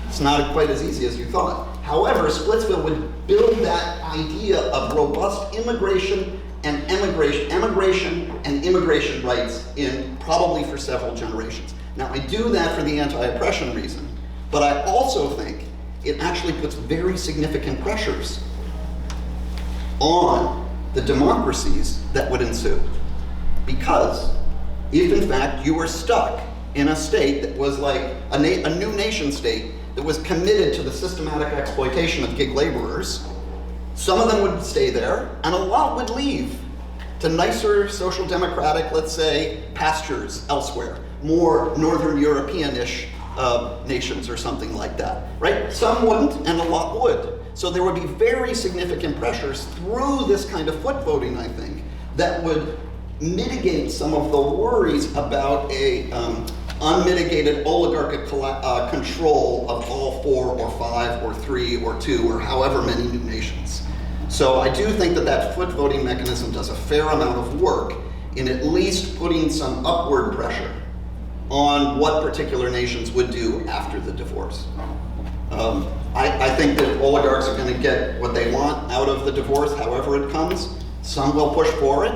It's not quite as easy as you thought. However, Splitsville would build that idea of robust immigration and emigration and immigration rights in probably for several generations. Now I do that for the anti-oppression reason, but I also think it actually puts very significant pressures on the democracies that would ensue. Because if in fact you were stuck in a state that was like a new nation state that was committed to the systematic exploitation of gig laborers, some of them would stay there, and a lot would leave to nicer social democratic, let's say, pastures elsewhere, more Northern European-ish nations or something like that, right? Some wouldn't, and a lot would. So there would be very significant pressures through this kind of foot voting, I think, that would mitigate some of the worries about a unmitigated oligarchic control of all 4 or 5 or 3 or 2 or however many new nations. So I do think that that foot voting mechanism does a fair amount of work in at least putting some upward pressure on what particular nations would do after the divorce. I think that oligarchs are going to get what they want out of the divorce, however it comes. Some will push for it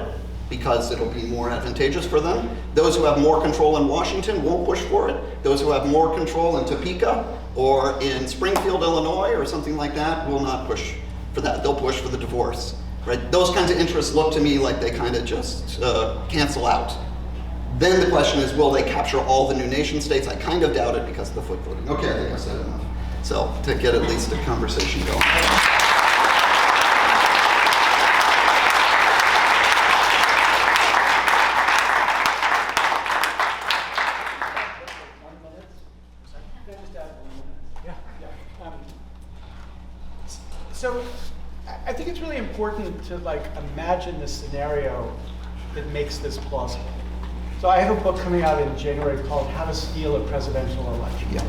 because it'll be more advantageous for them. Those who have more control in Washington won't push for it. Those who have more control in Topeka or in Springfield, Illinois, or something like that will not push for that. They'll push for the divorce, right? Those kinds of interests look to me like they kind of just cancel out. Then the question is, will they capture all the new nation states? I kind of doubt it because of the foot voting. Okay, I think I said enough. So to get at least a conversation going. So I think it's really important to imagine the scenario that makes this plausible. So I have a book coming out in January called How to Steal a Presidential Election.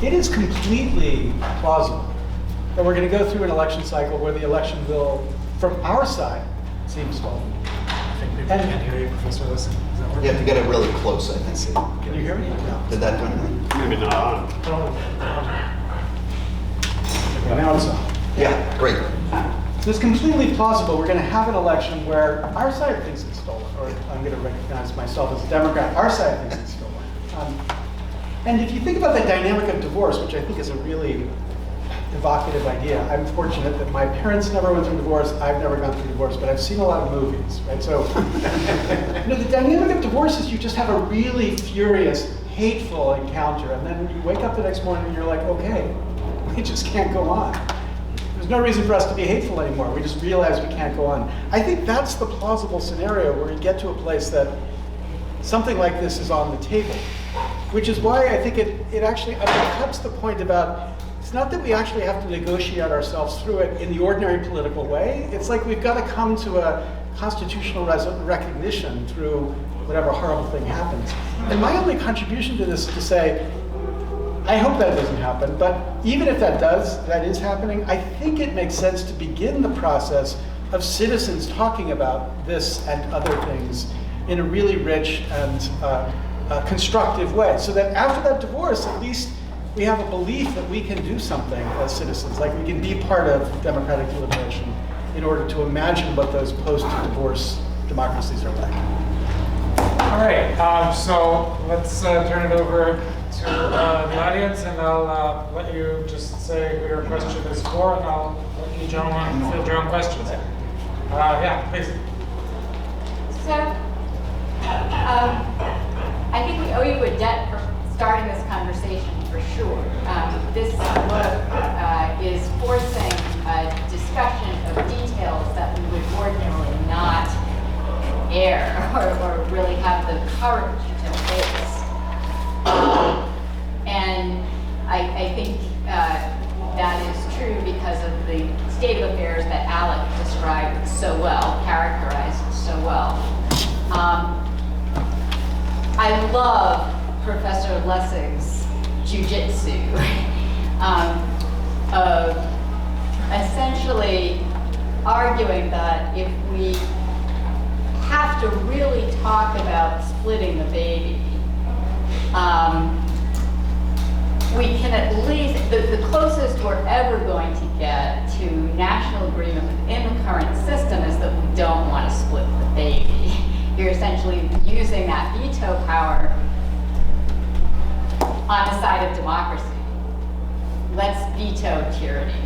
It is completely plausible that we're going to go through an election cycle where the election will, from our side, seem stolen. I think people can't hear you, Professor Lessig. Is that working? You have to get it really close, I think. Can you hear me? No. Did that do anything? Maybe not on. Okay, now it's on. Yeah, great. So it's completely plausible we're going to have an election where our side thinks it's stolen, or I'm going to recognize myself as a Democrat, our side thinks it's stolen. And if you think about the dynamic of divorce, which I think is a really evocative idea, I'm fortunate that my parents never went through divorce, I've never gone through divorce, but I've seen a lot of movies, right? So, the dynamic of divorce is you just have a really furious, hateful encounter, and then you wake up the next morning and you're like, okay, we just can't go on. There's no reason for us to be hateful anymore. We just realize we can't go on. I think that's the plausible scenario where we get to a place that something like this is on the table, which is why I think it actually undercuts the point about, it's not that we actually have to negotiate ourselves through it in the ordinary political way. It's like we've got to come to a constitutional recognition through whatever horrible thing happens. And my only contribution to this is to say, I hope that doesn't happen, but even if that is happening, I think it makes sense to begin the process of citizens talking about this and other things in a really rich and constructive way, so that after that divorce, at least we have a belief that we can do something as citizens, like we can be part of democratic deliberation in order to imagine what those post-divorce democracies are like. All right, so let's turn it over to the audience, and I'll let you just say who your question is for, and I'll let you gentlemen field your own questions. Yeah, please. So, I think we owe you a debt for starting this conversation, for sure. This book is forcing a discussion of details that we would ordinarily not air or really have the courage to face. And I think that is true because of the state of affairs that Alec described so well, characterized so well. I love Professor Lessig's jujitsu of essentially arguing that if we have to really talk about splitting the baby, we can at least, the closest we're ever going to get to national agreement within the current system is that we don't want to split the baby. You're essentially using that veto power on the side of democracy. Let's veto tyranny.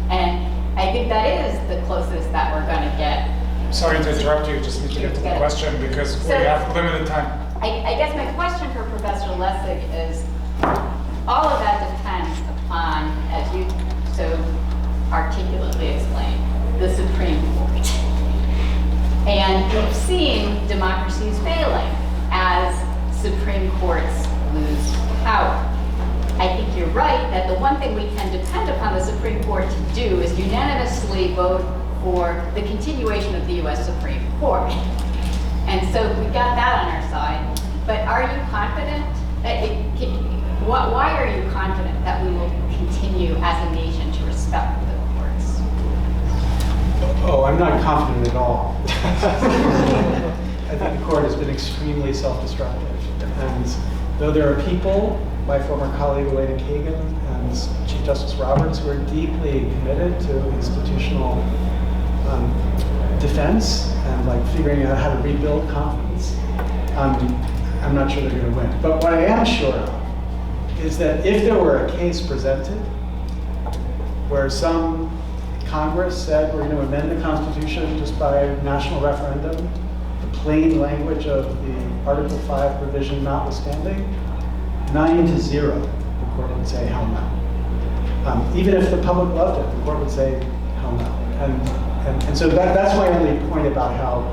And I think that is the closest that we're going to get. Sorry to interrupt you, just need to get to the question because we have limited time. I guess my question for Professor Lessig is, all of that depends upon, as you so articulately explained, the Supreme Court. And we've seen democracies failing as Supreme Courts lose power. I think you're right that the one thing we can depend upon the Supreme Court to do is unanimously vote for the continuation of the US Supreme Court. And so we've got that on our side. But are you confident? Why are you confident that we will continue as a nation to respect the courts? Oh, I'm not confident at all. I think the court has been extremely self-destructive. And though there are people, my former colleague Elena Kagan and Chief Justice Roberts, who are deeply committed to institutional defense and like figuring out how to rebuild confidence, I'm not sure they're going to win. But what I am sure of is that if there were a case presented where some Congress said we're going to amend the Constitution just by national referendum, the plain language of the Article 5 provision notwithstanding, 9-0, the court would say hell no. Even if the public loved it, the court would say hell no. And so that's my only point about how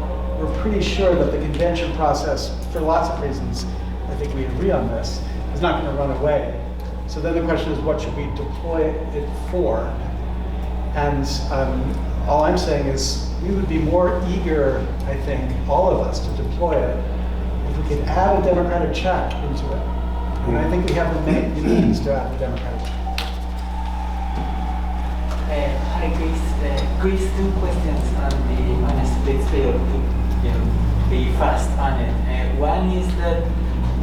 we're pretty sure that the convention process, for lots of reasons, I think we agree on this, is not going to run away. So then the question is, what should we deploy it for? And all I'm saying is we would be more eager, I think, all of us, to deploy it if we could add a democratic check into it. And I think we have the means to add a democratic check. Hi, Chris. Chris, two questions on Splitsville to be fast on it. One is that,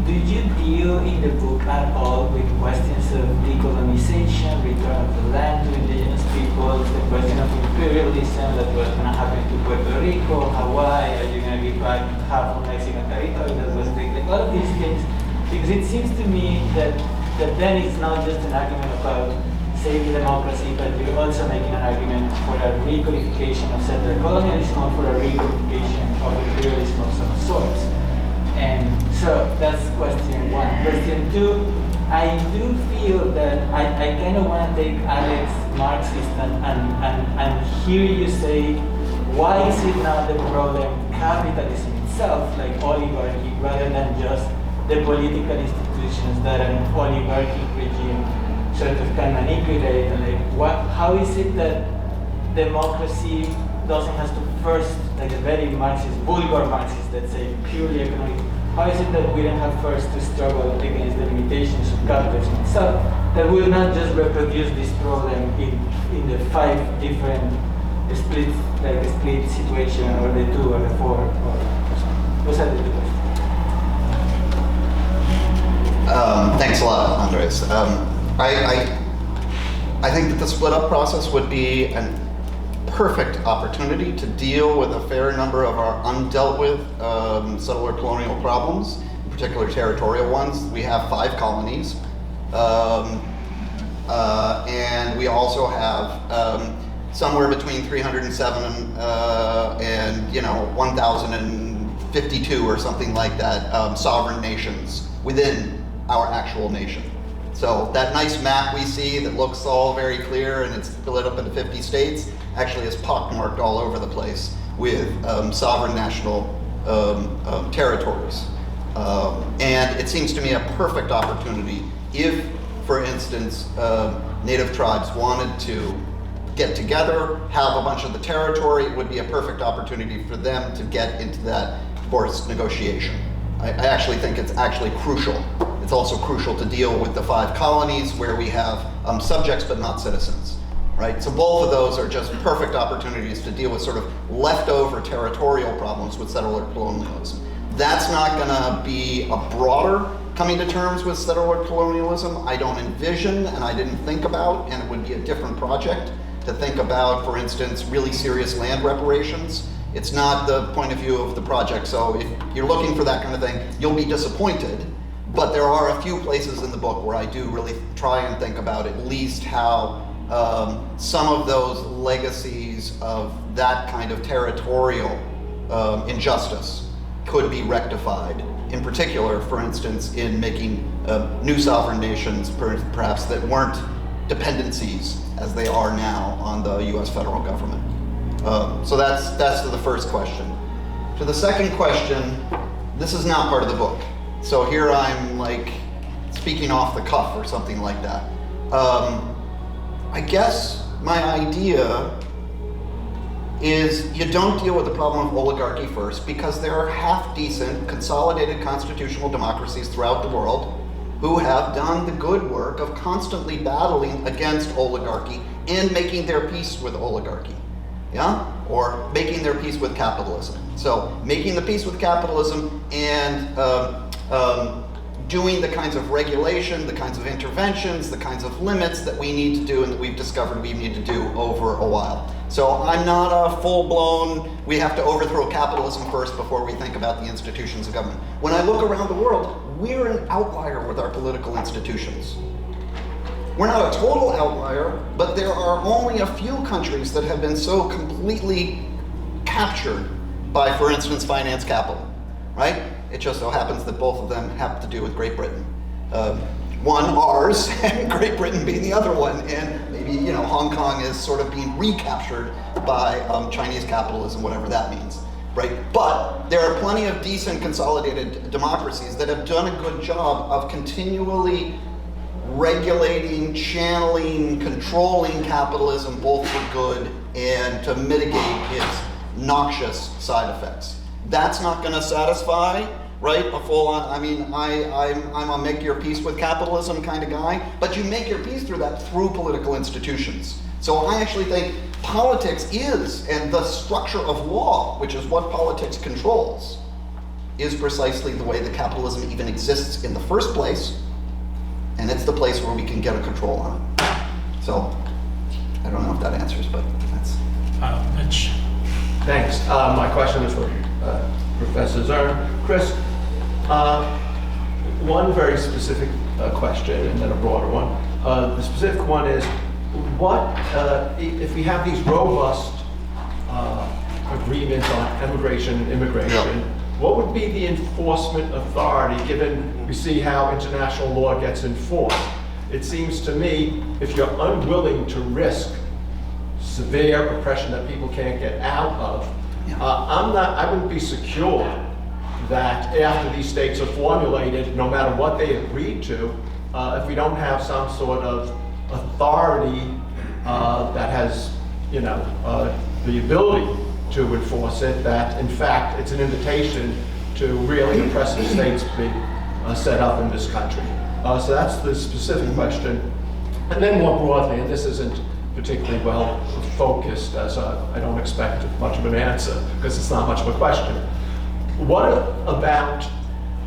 do you deal in the book at all with questions of decolonization, return of the land to indigenous peoples, the question of imperialism that was going to happen to Puerto Rico, Hawaii, are you going to give back half of Mexican territory that was big, like all of these things? Because it seems to me that then it's not just an argument about saving democracy, but you're also making an argument for a recodification of settler colonialism or for a recodification of imperialism of some sorts. And so that's question one. Question two, I do feel that I kind of want to take Alex Marxist and hear you say, why is it not the problem capitalism itself, like oligarchy, rather than just the political institutions that an oligarchic regime sort of can manipulate? And like, how is it that democracy doesn't have to first, like a very Marxist, vulgar Marxist, let's say, purely economic, how is it that we don't have first to struggle against the limitations of capitalism itself, that will not just reproduce this problem in the 5 different split situation, or the 2 or the 4, or what's that the question? Thanks a lot, Andres. I think that the split up process would be a perfect opportunity to deal with a fair number of our undealt with settler colonial problems, in particular territorial ones. We have 5 colonies, and we also have somewhere between 307 and 1,052 or something like that sovereign nations within our actual nation. So that nice map we see that looks all very clear and it's split up into 50 states actually is pockmarked all over the place with sovereign national territories. And it seems to me a perfect opportunity if, for instance, native tribes wanted to get together, have a bunch of the territory, it would be a perfect opportunity for them to get into that forced negotiation. I actually think it's actually crucial. It's also crucial to deal with the 5 colonies where we have subjects but not citizens, right? So both of those are just perfect opportunities to deal with sort of leftover territorial problems with settler colonialism. That's not gonna be a broader coming to terms with settler colonialism. I don't envision, and I didn't think about, and it would be a different project to think about, for instance, really serious land reparations. It's not the point of view of the project, so if you're looking for that kind of thing, you'll be disappointed. But there are a few places in the book where I do really try and think about at least how some of those legacies of that kind of territorial injustice could be rectified. In particular, for instance, in making new sovereign nations perhaps that weren't dependencies as they are now on the US federal government. So that's to the first question. To the second question, this is not part of the book. So here I'm like speaking off the cuff or something like that. I guess my idea is you don't deal with the problem of oligarchy first, because there are half-decent, consolidated constitutional democracies throughout the world who have done the good work of constantly battling against oligarchy and making their peace with oligarchy, yeah? Or making their peace with capitalism. So making the peace with capitalism and doing the kinds of regulation, the kinds of interventions, the kinds of limits that we need to do and that we've discovered we need to do over a while. So I'm not a full-blown, we have to overthrow capitalism first before we think about the institutions of government. When I look around the world, we're an outlier with our political institutions. We're not a total outlier, but there are only a few countries that have been so completely captured by, for instance, finance capital, right? It just so happens that both of them have to do with Great Britain. One, ours, and Great Britain being the other one, and maybe, Hong Kong is sort of being recaptured by Chinese capitalism, whatever that means, right? But there are plenty of decent consolidated democracies that have done a good job of continually regulating, channeling, controlling capitalism, both for good and to mitigate its noxious side effects. That's not going to satisfy, right? A full-on, I'm a make your peace with capitalism kind of guy, but you make your peace through that through political institutions. So I actually think politics is, and the structure of law, which is what politics controls, is precisely the way that capitalism even exists in the first place, and it's the place where we can get a control on it. So I don't know if that answers, but that's... Mitch. Thanks. My question is for Professor Zurn. Chris, one very specific question and then a broader one. The specific one is, what if we have these robust agreements on immigration and immigration, what would be the enforcement authority, given we see how international law gets enforced? It seems to me, if you're unwilling to risk severe oppression that people can't get out of, I wouldn't be secure that after these states are formulated, no matter what they agreed to, if we don't have some sort of authority that has, the ability to enforce it, that in fact it's an invitation to really oppressive states be set up in this country. So that's the specific question. And then more broadly, and this isn't particularly well focused, as I don't expect much of an answer because it's not much of a question. What about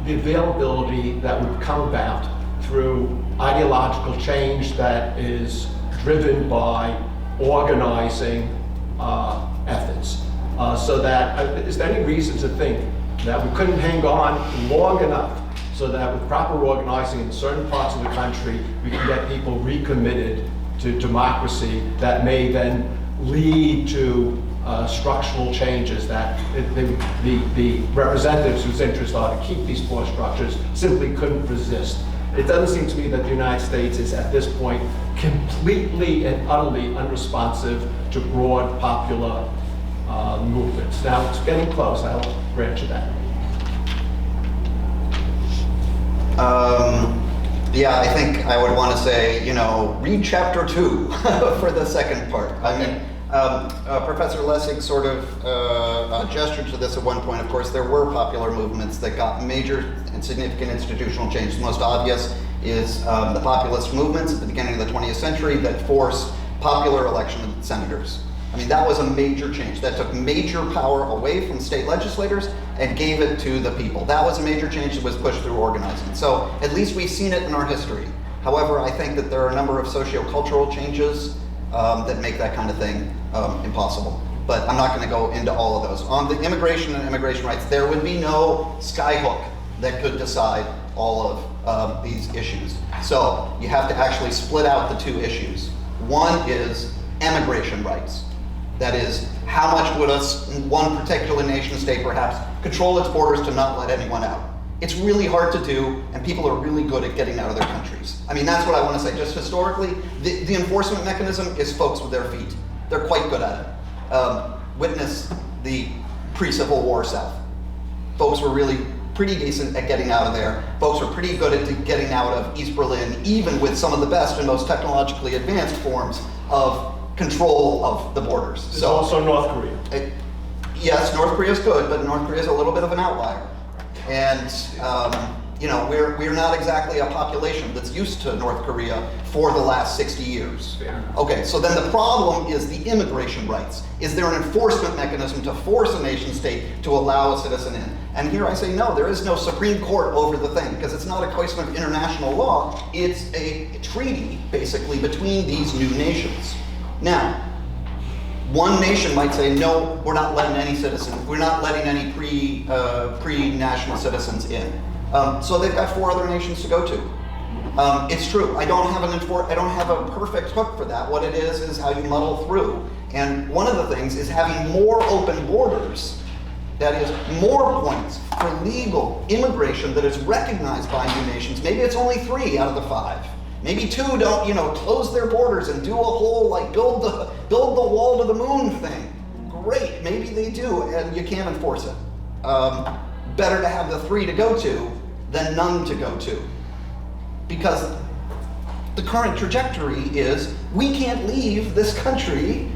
the availability that would come about through ideological change that is driven by organizing efforts? So that, is there any reason to think that we couldn't hang on long enough so that with proper organizing in certain parts of the country, we can get people recommitted to democracy that may then lead to structural changes that the representatives whose interests are to keep these poor structures simply couldn't resist? It doesn't seem to me that the United States is at this point completely and utterly unresponsive to broad popular movements. Now it's getting close, I'll grant you that. Yeah, I think I would want to say, read chapter 2 for the second part. I mean, Professor Lessig sort of gestured to this at one point. Of course, there were popular movements that got major and significant institutional change. The most obvious is the populist movements at the beginning of the 20th century that forced popular election of senators. I mean, that was a major change. That took major power away from state legislators and gave it to the people. That was a major change that was pushed through organizing. So at least we've seen it in our history. However, I think that there are a number of sociocultural changes that make that kind of thing impossible. But I'm not going to go into all of those. On the immigration and immigration rights, there would be no skyhook that could decide all of these issues. So you have to actually split out the two issues. One is emigration rights. That is, how much would one particular nation state perhaps control its borders to not let anyone out. It's really hard to do, and people are really good at getting out of their countries. I mean, that's what I want to say. Just historically, the enforcement mechanism is folks with their feet. They're quite good at it. Witness the pre-Civil War South. Folks were really pretty decent at getting out of there. Folks were pretty good at getting out of East Berlin, even with some of the best and most technologically advanced forms of control of the borders. There's also North Korea. Yes, North Korea is good, but North Korea is a little bit of an outlier. And you know, we're not exactly a population that's used to North Korea for the last 60 years. Okay, so then the problem is the immigration rights. Is there an enforcement mechanism to force a nation state to allow a citizen in? And here I say no, there is no Supreme Court over the thing, because it's not a question of international law, it's a treaty, basically, between these new nations. Now, one nation might say, no, we're not letting any citizens, we're not letting any pre-national citizens in. So they've got 4 other nations to go to. It's true, I don't have a perfect hook for that. What it is how you muddle through. And one of the things is having more open borders, that is more points for legal immigration that is recognized by new nations. Maybe it's only 3 out of the 5. Maybe 2 don't, close their borders and do a whole, build the wall to the moon thing. Great, maybe they do, and you can't enforce it. Better to have the 3 to go to than none to go to. Because the current trajectory is, we can't leave this country,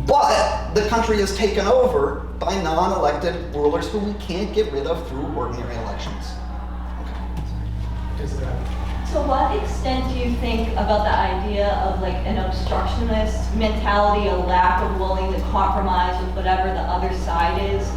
but the country is taken over by non-elected rulers who we can't get rid of through ordinary elections. To what extent do you think about the idea of an obstructionist mentality, a lack of willing to compromise with whatever the other side is,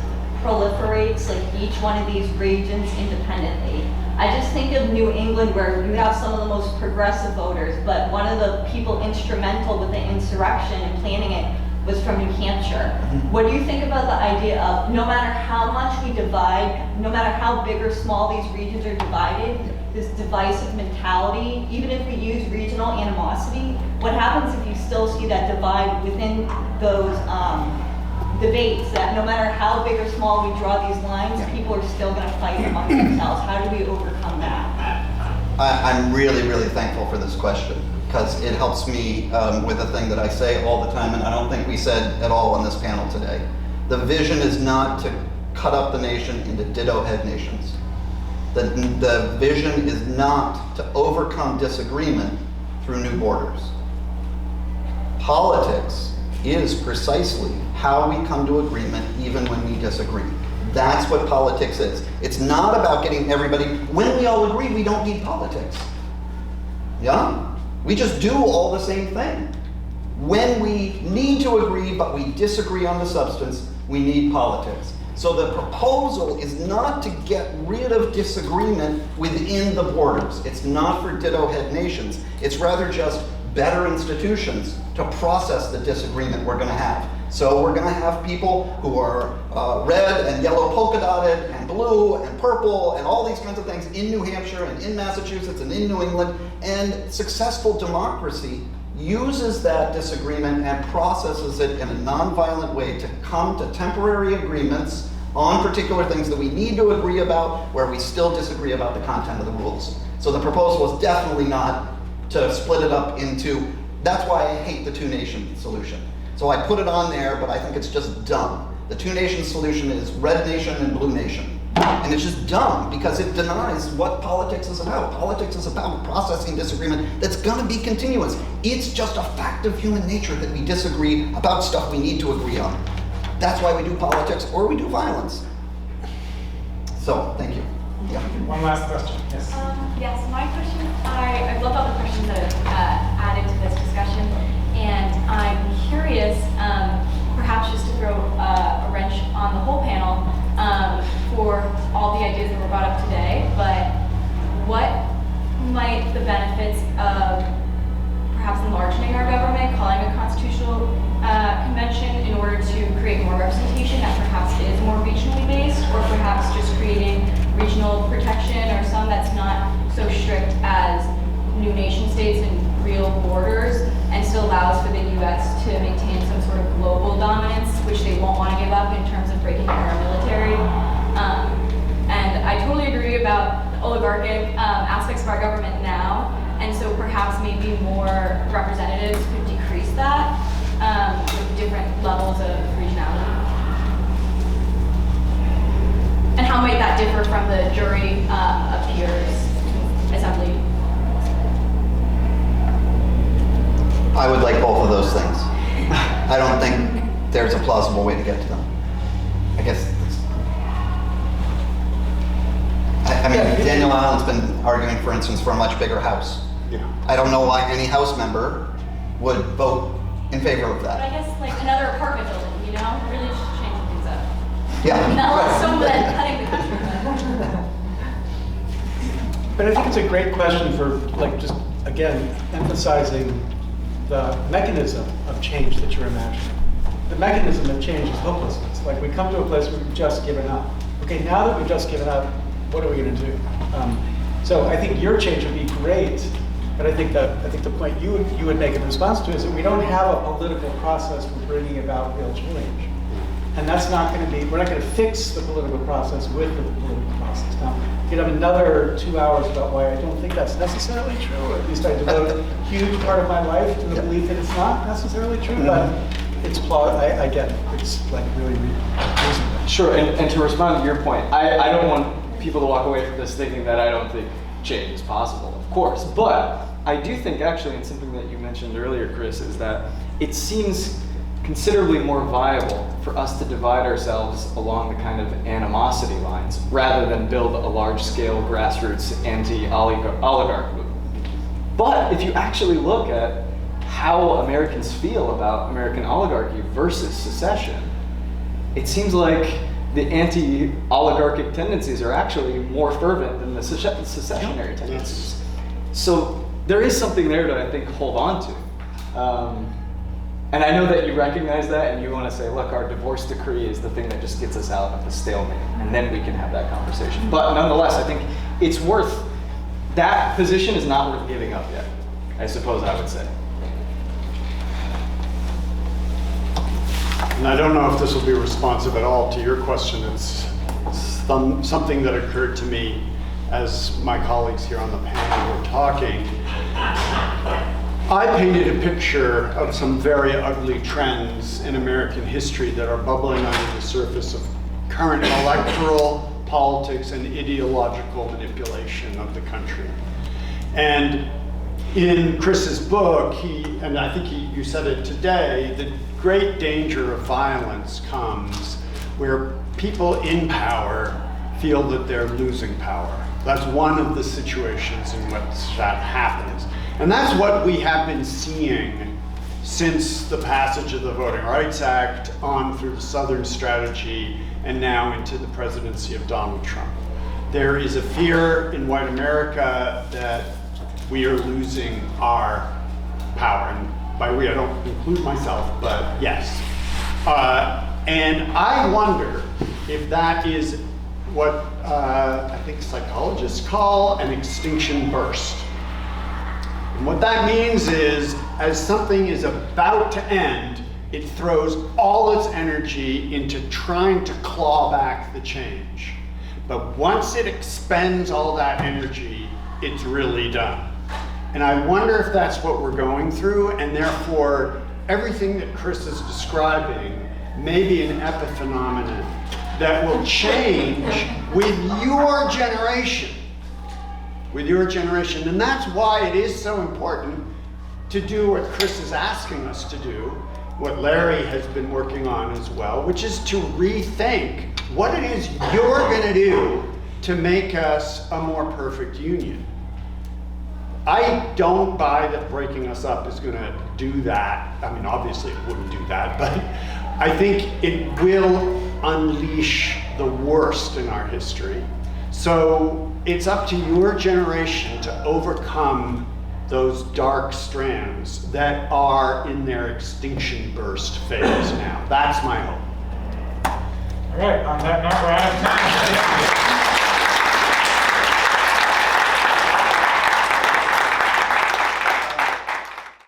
proliferates each one of these regions independently? I just think of New England, where you have some of the most progressive voters, but one of the people instrumental with the insurrection and planning it was from New Hampshire. What do you think about the idea of, no matter how much we divide, no matter how big or small these regions are divided, this divisive mentality, even if we use regional animosity, what happens if you still see that divide within those debates, that no matter how big or small we draw these lines, people are still going to fight among themselves? How do we overcome that? I'm really, really thankful for this question, because it helps me with a thing that I say all the time, and I don't think we said at all on this panel today. The vision is not to cut up the nation into ditto head nations. The vision is not to overcome disagreement through new borders. Politics is precisely how we come to agreement even when we disagree. That's what politics is. It's not about getting everybody, when we all agree, we don't need politics. Yeah? We just do all the same thing. When we need to agree, but we disagree on the substance, we need politics. So the proposal is not to get rid of disagreement within the borders. It's not for ditto head nations. It's rather just better institutions to process the disagreement we're going to have. So we're going to have people who are red and yellow polka dotted and blue and purple and all these kinds of things in New Hampshire and in Massachusetts and in New England. And successful democracy uses that disagreement and processes it in a nonviolent way to come to temporary agreements on particular things that we need to agree about, where we still disagree about the content of the rules. So the proposal is definitely not to split it up into, that's why I hate the 2-nation solution. So I put it on there, but I think it's just dumb. The 2-nation solution is red nation and blue nation. And it's just dumb because it denies what politics is about. Politics is about processing disagreement that's going to be continuous. It's just a fact of human nature that we disagree about stuff we need to agree on. That's why we do politics or we do violence. So, thank you. Yeah. One last question. Yes. Yes, my question, I love all the questions that have added to this discussion, and I'm curious, perhaps just to throw a wrench on the whole panel, for all the ideas that were brought up today, but what might the benefits of perhaps enlarging our government, calling a constitutional convention in order to create more representation that perhaps is more regionally based, or perhaps just creating regional protection or some that's not so strict as new nation states and real borders, and still allows for the U.S. to maintain some sort of global dominance, which they won't want to give up in terms of breaking our military. I totally agree about the oligarchic aspects of our government now, and so perhaps maybe more representatives could decrease that with different levels of regionality. And how might that differ from the jury of peers assembly? I would like both of those things. I don't think there's a plausible way to get to them. I guess I mean, Daniel Allen's been arguing, for instance, for a much bigger house. Yeah. I don't know why any House member would vote in favor of But I that. guess like another apartment building, you know, really just changing things up. Yeah. Not so bad cutting the country. But I think it's a great question for, like, just, again, emphasizing the mechanism of change that you're imagining. The mechanism of change is hopelessness. Like, we come to a place where we've just given up. Okay, now that we've just given up, what are we going to do? So I think your change would be great, but I think the point you would make in response to is that we don't have a political process for bringing about real change. And that's not going to be, we're not going to fix the political process with the political process. Now, you could have another 2 hours about why I don't think that's necessarily true, or at least I devote a huge part of my life to the belief that it's not necessarily true, but it's I get it. It's like really reasonable. Sure, and to respond to your point, I don't want people to walk away from this thinking that I don't think change is possible, of course. But I do think actually, and something that you mentioned earlier, Chris, is that it seems considerably more viable for us to divide ourselves along the kind of animosity lines rather than build a large-scale grassroots anti-oligarch movement. But if you actually look at how Americans feel about American oligarchy versus secession, it seems like the anti-oligarchic tendencies are actually more fervent than the secessionary tendencies. So there is something there to, I think, hold on to. And I know that you recognize that and you want to say, look, our divorce decree is the thing that just gets us out of the stalemate, and then we can have that conversation. But nonetheless, I think it's worth, that position is not worth giving up yet, I suppose I would say. And I don't know if this will be responsive at all to your question. It's something that occurred to me as my colleagues here on the panel were talking. I painted a picture of some very ugly trends in American history that are bubbling under the surface of current electoral politics and ideological manipulation of the country. And in Chris's book, and I think you said it today, the great danger of violence comes where people in power feel that they're losing power. That's one of the situations in which that happens. And that's what we have been seeing since the passage of the Voting Rights Act on through the Southern strategy and now into the presidency of Donald Trump. There is a fear in white America that we are losing our power. And by we, I don't include myself, but yes. And I wonder if that is what I think psychologists call an extinction burst. And what that means is, as something is about to end, it throws all its energy into trying to claw back the change. But once it expends all that energy, it's really done. And I wonder if that's what we're going through, and therefore everything that Chris is describing may be an epiphenomenon that will change with your generation. With your generation. And that's why it is so important to do what Chris is asking us to do, what Larry has been working on as well, which is to rethink what it is you're going to do to make us a more perfect union. I don't buy that breaking us up is going to do that. I mean, obviously it wouldn't do that, but I think it will unleash the worst in our history. So it's up to your generation to overcome those dark strands that are in their extinction burst phase now. That's my hope. All right, on that note, we're out of time.